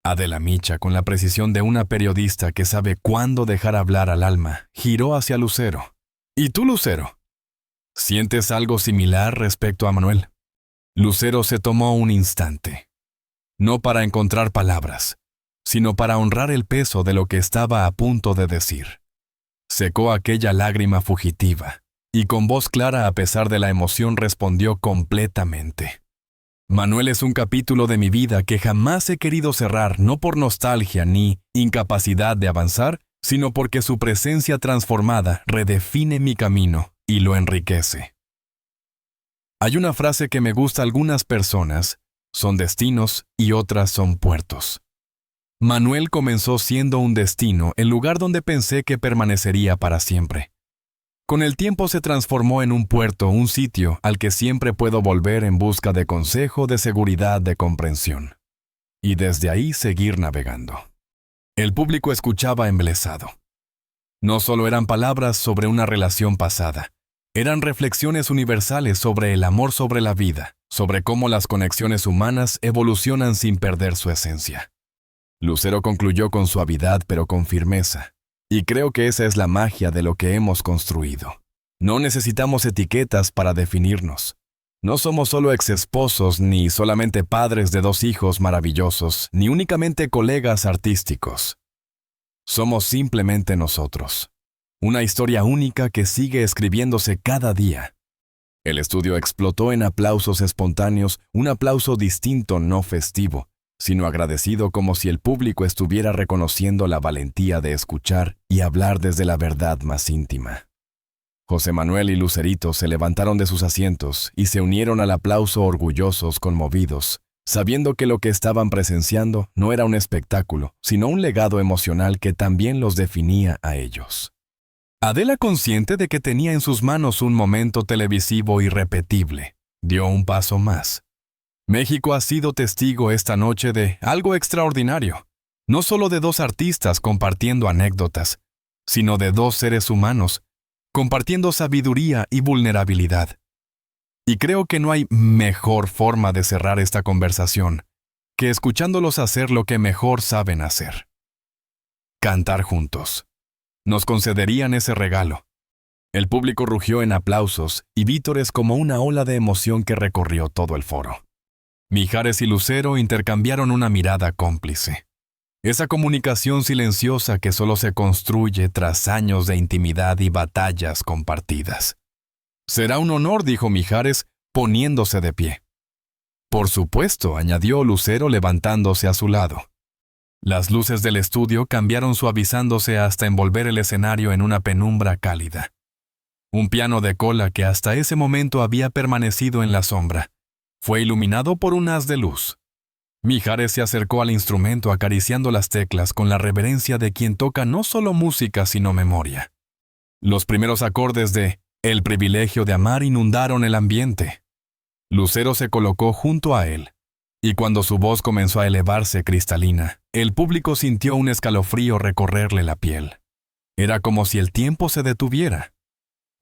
Adela Micha, con la precisión de una periodista que sabe cuándo dejar hablar al alma, giró hacia Lucero. ¿Y tú, Lucero? ¿Sientes algo similar respecto a Manuel? Lucero se tomó un instante, no para encontrar palabras, sino para honrar el peso de lo que estaba a punto de decir. Secó aquella lágrima fugitiva, y con voz clara, a pesar de la emoción, respondió completamente. Manuel es un capítulo de mi vida que jamás he querido cerrar, no por nostalgia ni incapacidad de avanzar, sino porque su presencia transformada redefine mi camino y lo enriquece. Hay una frase que me gusta: algunas personas son destinos y otras son puertos. Manuel comenzó siendo un destino, el lugar donde pensé que permanecería para siempre. Con el tiempo se transformó en un puerto, un sitio al que siempre puedo volver en busca de consejo, de seguridad, de comprensión. Y desde ahí seguir navegando. El público escuchaba embelesado. No solo eran palabras sobre una relación pasada, eran reflexiones universales sobre el amor, sobre la vida, sobre cómo las conexiones humanas evolucionan sin perder su esencia. Lucero concluyó con suavidad pero con firmeza. Y creo que esa es la magia de lo que hemos construido. No necesitamos etiquetas para definirnos. No somos solo exesposos, ni solamente padres de 2 hijos maravillosos, ni únicamente colegas artísticos. Somos simplemente nosotros. Una historia única que sigue escribiéndose cada día. El estudio explotó en aplausos espontáneos, un aplauso distinto, no festivo, sino agradecido, como si el público estuviera reconociendo la valentía de escuchar y hablar desde la verdad más íntima. José Manuel y Lucerito se levantaron de sus asientos y se unieron al aplauso, orgullosos, conmovidos, sabiendo que lo que estaban presenciando no era un espectáculo, sino un legado emocional que también los definía a ellos. Adela, consciente de que tenía en sus manos un momento televisivo irrepetible, dio un paso más. México ha sido testigo esta noche de algo extraordinario, no solo de 2 artistas compartiendo anécdotas, sino de 2 seres humanos compartiendo sabiduría y vulnerabilidad. Y creo que no hay mejor forma de cerrar esta conversación que escuchándolos hacer lo que mejor saben hacer: cantar juntos. Nos concederían ese regalo. El público rugió en aplausos y vítores como una ola de emoción que recorrió todo el foro. Mijares y Lucero intercambiaron una mirada cómplice. Esa comunicación silenciosa que solo se construye tras años de intimidad y batallas compartidas. «Será un honor», dijo Mijares, poniéndose de pie. «Por supuesto», añadió Lucero, levantándose a su lado. Las luces del estudio cambiaron, suavizándose hasta envolver el escenario en una penumbra cálida. Un piano de cola que hasta ese momento había permanecido en la sombra fue iluminado por un haz de luz. Mijares se acercó al instrumento, acariciando las teclas con la reverencia de quien toca no solo música sino memoria. Los primeros acordes de el privilegio de amar inundaron el ambiente. Lucero se colocó junto a él, y cuando su voz comenzó a elevarse cristalina, el público sintió un escalofrío recorrerle la piel. Era como si el tiempo se detuviera.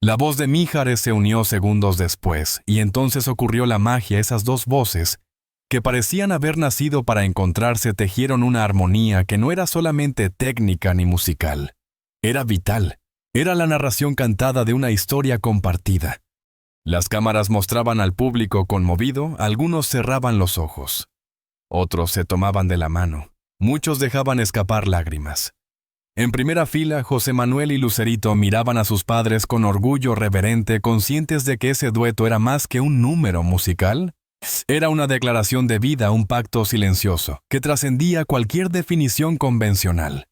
La voz de Mijares se unió segundos después, y entonces ocurrió la magia. Esas dos voces, que parecían haber nacido para encontrarse, tejieron una armonía que no era solamente técnica ni musical. Era vital. Era la narración cantada de una historia compartida. Las cámaras mostraban al público conmovido, algunos cerraban los ojos. Otros se tomaban de la mano. Muchos dejaban escapar lágrimas. En primera fila, José Manuel y Lucerito miraban a sus padres con orgullo reverente, conscientes de que ese dueto era más que un número musical. Era una declaración de vida, un pacto silencioso, que trascendía cualquier definición convencional.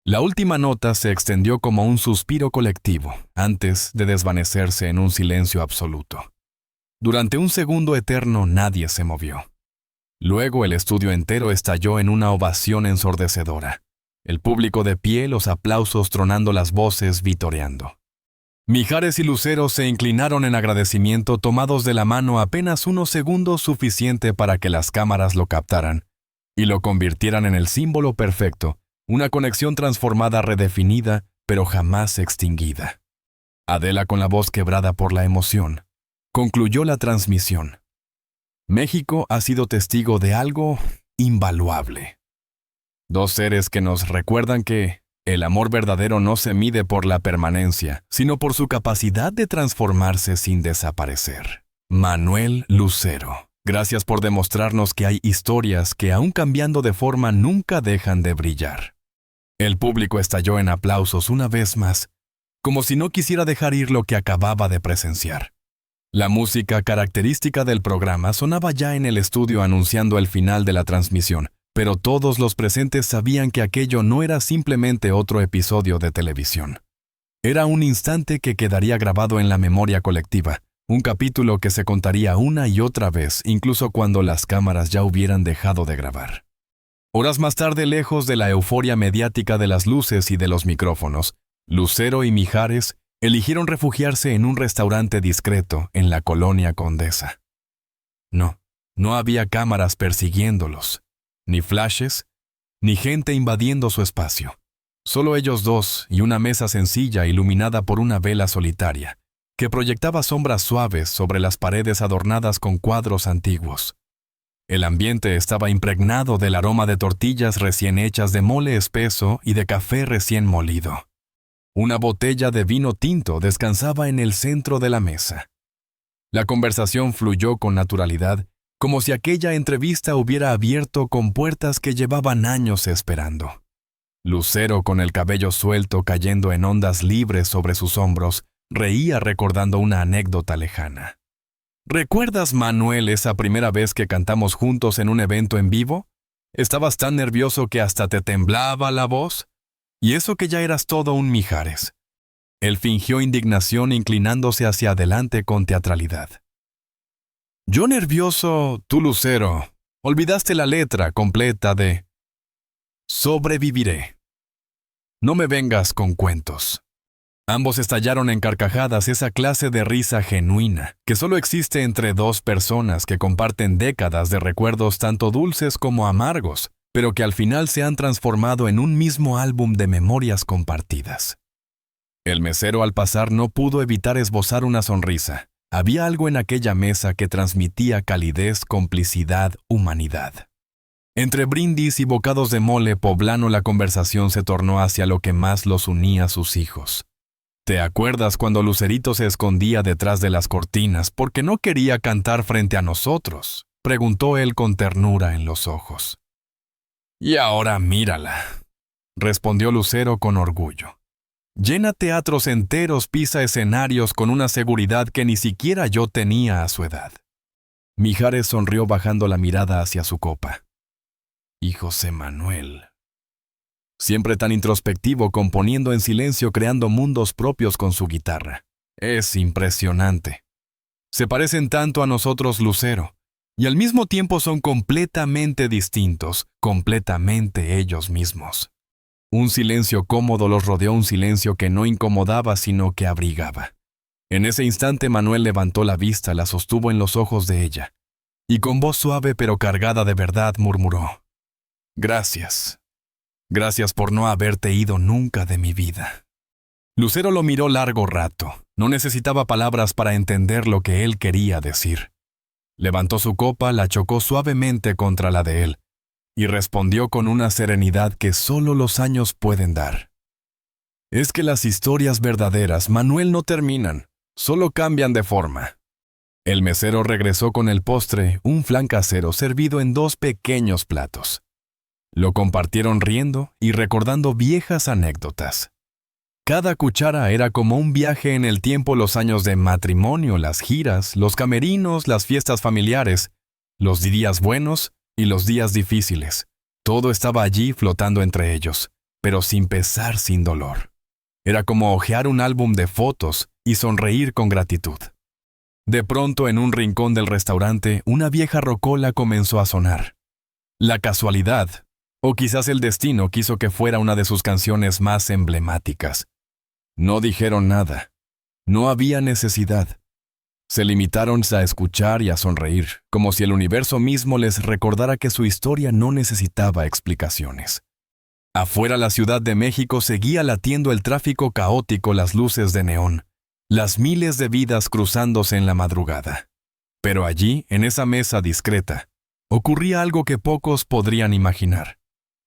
La última nota se extendió como un suspiro colectivo, antes de desvanecerse en un silencio absoluto. Durante un segundo eterno nadie se movió. Luego el estudio entero estalló en una ovación ensordecedora. El público de pie, los aplausos tronando, las voces vitoreando. Mijares y Lucero se inclinaron en agradecimiento, tomados de la mano, apenas unos segundos suficiente para que las cámaras lo captaran y lo convirtieran en el símbolo perfecto, una conexión transformada, redefinida, pero jamás extinguida. Adela, con la voz quebrada por la emoción, concluyó la transmisión. México ha sido testigo de algo invaluable. Dos seres que nos recuerdan que el amor verdadero no se mide por la permanencia, sino por su capacidad de transformarse sin desaparecer. Manuel Lucero, gracias por demostrarnos que hay historias que, aun cambiando de forma, nunca dejan de brillar. El público estalló en aplausos una vez más, como si no quisiera dejar ir lo que acababa de presenciar. La música característica del programa sonaba ya en el estudio anunciando el final de la transmisión, pero todos los presentes sabían que aquello no era simplemente otro episodio de televisión. Era un instante que quedaría grabado en la memoria colectiva, un capítulo que se contaría una y otra vez, incluso cuando las cámaras ya hubieran dejado de grabar. Horas más tarde, lejos de la euforia mediática de las luces y de los micrófonos, Lucero y Mijares eligieron refugiarse en un restaurante discreto en la colonia Condesa. No había cámaras persiguiéndolos, ni flashes, ni gente invadiendo su espacio. Solo ellos dos y una mesa sencilla iluminada por una vela solitaria, que proyectaba sombras suaves sobre las paredes adornadas con cuadros antiguos. El ambiente estaba impregnado del aroma de tortillas recién hechas, de mole espeso y de café recién molido. Una botella de vino tinto descansaba en el centro de la mesa. La conversación fluyó con naturalidad, como si aquella entrevista hubiera abierto con puertas que llevaban años esperando. Lucero, con el cabello suelto cayendo en ondas libres sobre sus hombros, reía recordando una anécdota lejana. ¿Recuerdas, Manuel, esa primera vez que cantamos juntos en un evento en vivo? ¿Estabas tan nervioso que hasta te temblaba la voz? Y eso que ya eras todo un Mijares. Él fingió indignación, inclinándose hacia adelante con teatralidad. Yo nervioso, tú Lucero. Olvidaste la letra completa de Sobreviviré. No me vengas con cuentos. Ambos estallaron en carcajadas, esa clase de risa genuina, que solo existe entre dos personas que comparten décadas de recuerdos tanto dulces como amargos, pero que al final se han transformado en un mismo álbum de memorias compartidas. El mesero al pasar no pudo evitar esbozar una sonrisa. Había algo en aquella mesa que transmitía calidez, complicidad, humanidad. Entre brindis y bocados de mole poblano, la conversación se tornó hacia lo que más los unía a sus hijos. ¿Te acuerdas cuando Lucerito se escondía detrás de las cortinas porque no quería cantar frente a nosotros?, preguntó él con ternura en los ojos. Y ahora mírala, respondió Lucero con orgullo. Llena teatros enteros, pisa escenarios con una seguridad que ni siquiera yo tenía a su edad. Mijares sonrió bajando la mirada hacia su copa. Y José Manuel, siempre tan introspectivo, componiendo en silencio, creando mundos propios con su guitarra. Es impresionante. Se parecen tanto a nosotros, Lucero, y al mismo tiempo son completamente distintos, completamente ellos mismos. Un silencio cómodo los rodeó, un silencio que no incomodaba sino que abrigaba. En ese instante Manuel levantó la vista, la sostuvo en los ojos de ella, y con voz suave pero cargada de verdad murmuró: «Gracias. Gracias por no haberte ido nunca de mi vida». Lucero lo miró largo rato. No necesitaba palabras para entender lo que él quería decir. Levantó su copa, la chocó suavemente contra la de él, y respondió con una serenidad que solo los años pueden dar: «Es que las historias verdaderas, Manuel, no terminan, solo cambian de forma». El mesero regresó con el postre, un flan casero servido en 2 pequeños platos. Lo compartieron riendo y recordando viejas anécdotas. Cada cuchara era como un viaje en el tiempo: los años de matrimonio, las giras, los camerinos, las fiestas familiares, los días buenos y los días difíciles. Todo estaba allí flotando entre ellos, pero sin pesar, sin dolor. Era como hojear un álbum de fotos y sonreír con gratitud. De pronto, en un rincón del restaurante, una vieja rocola comenzó a sonar. La casualidad, o quizás el destino, quiso que fuera una de sus canciones más emblemáticas. No dijeron nada. No había necesidad. Se limitaron a escuchar y a sonreír, como si el universo mismo les recordara que su historia no necesitaba explicaciones. Afuera, la Ciudad de México seguía latiendo el tráfico caótico, las luces de neón, las miles de vidas cruzándose en la madrugada. Pero allí, en esa mesa discreta, ocurría algo que pocos podrían imaginar.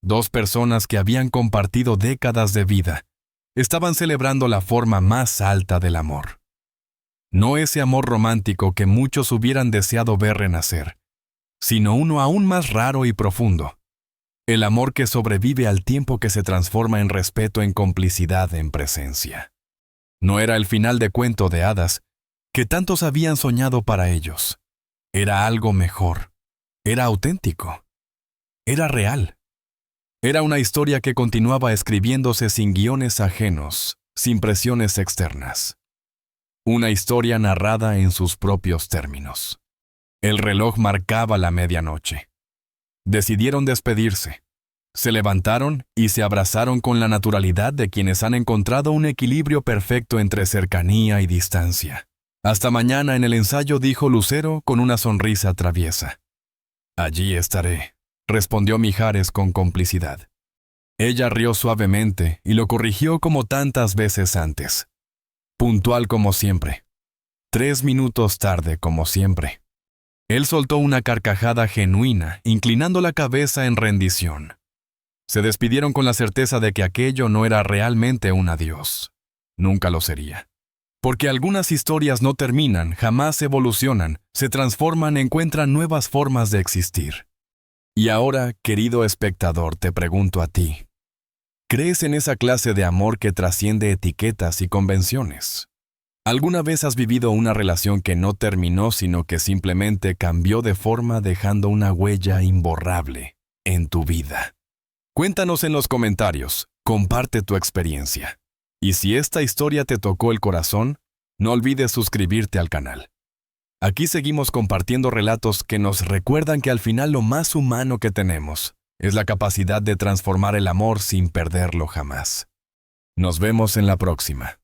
2 personas que habían compartido décadas de vida estaban celebrando la forma más alta del amor. No ese amor romántico que muchos hubieran deseado ver renacer, sino uno aún más raro y profundo. El amor que sobrevive al tiempo, que se transforma en respeto, en complicidad, en presencia. No era el final de cuento de hadas que tantos habían soñado para ellos. Era algo mejor. Era auténtico. Era real. Era una historia que continuaba escribiéndose sin guiones ajenos, sin presiones externas. Una historia narrada en sus propios términos. El reloj marcaba la medianoche. Decidieron despedirse. Se levantaron y se abrazaron con la naturalidad de quienes han encontrado un equilibrio perfecto entre cercanía y distancia. «Hasta mañana en el ensayo», dijo Lucero con una sonrisa traviesa. «Allí estaré», respondió Mijares con complicidad. Ella rió suavemente y lo corrigió como tantas veces antes. Puntual como siempre. 3 minutos tarde como siempre. Él soltó una carcajada genuina, inclinando la cabeza en rendición. Se despidieron con la certeza de que aquello no era realmente un adiós. Nunca lo sería. Porque algunas historias no terminan, jamás evolucionan, se transforman, encuentran nuevas formas de existir. Y ahora, querido espectador, te pregunto a ti: ¿crees en esa clase de amor que trasciende etiquetas y convenciones? ¿Alguna vez has vivido una relación que no terminó, sino que simplemente cambió de forma, dejando una huella imborrable en tu vida? Cuéntanos en los comentarios, comparte tu experiencia. Y si esta historia te tocó el corazón, no olvides suscribirte al canal. Aquí seguimos compartiendo relatos que nos recuerdan que al final lo más humano que tenemos es la capacidad de transformar el amor sin perderlo jamás. Nos vemos en la próxima.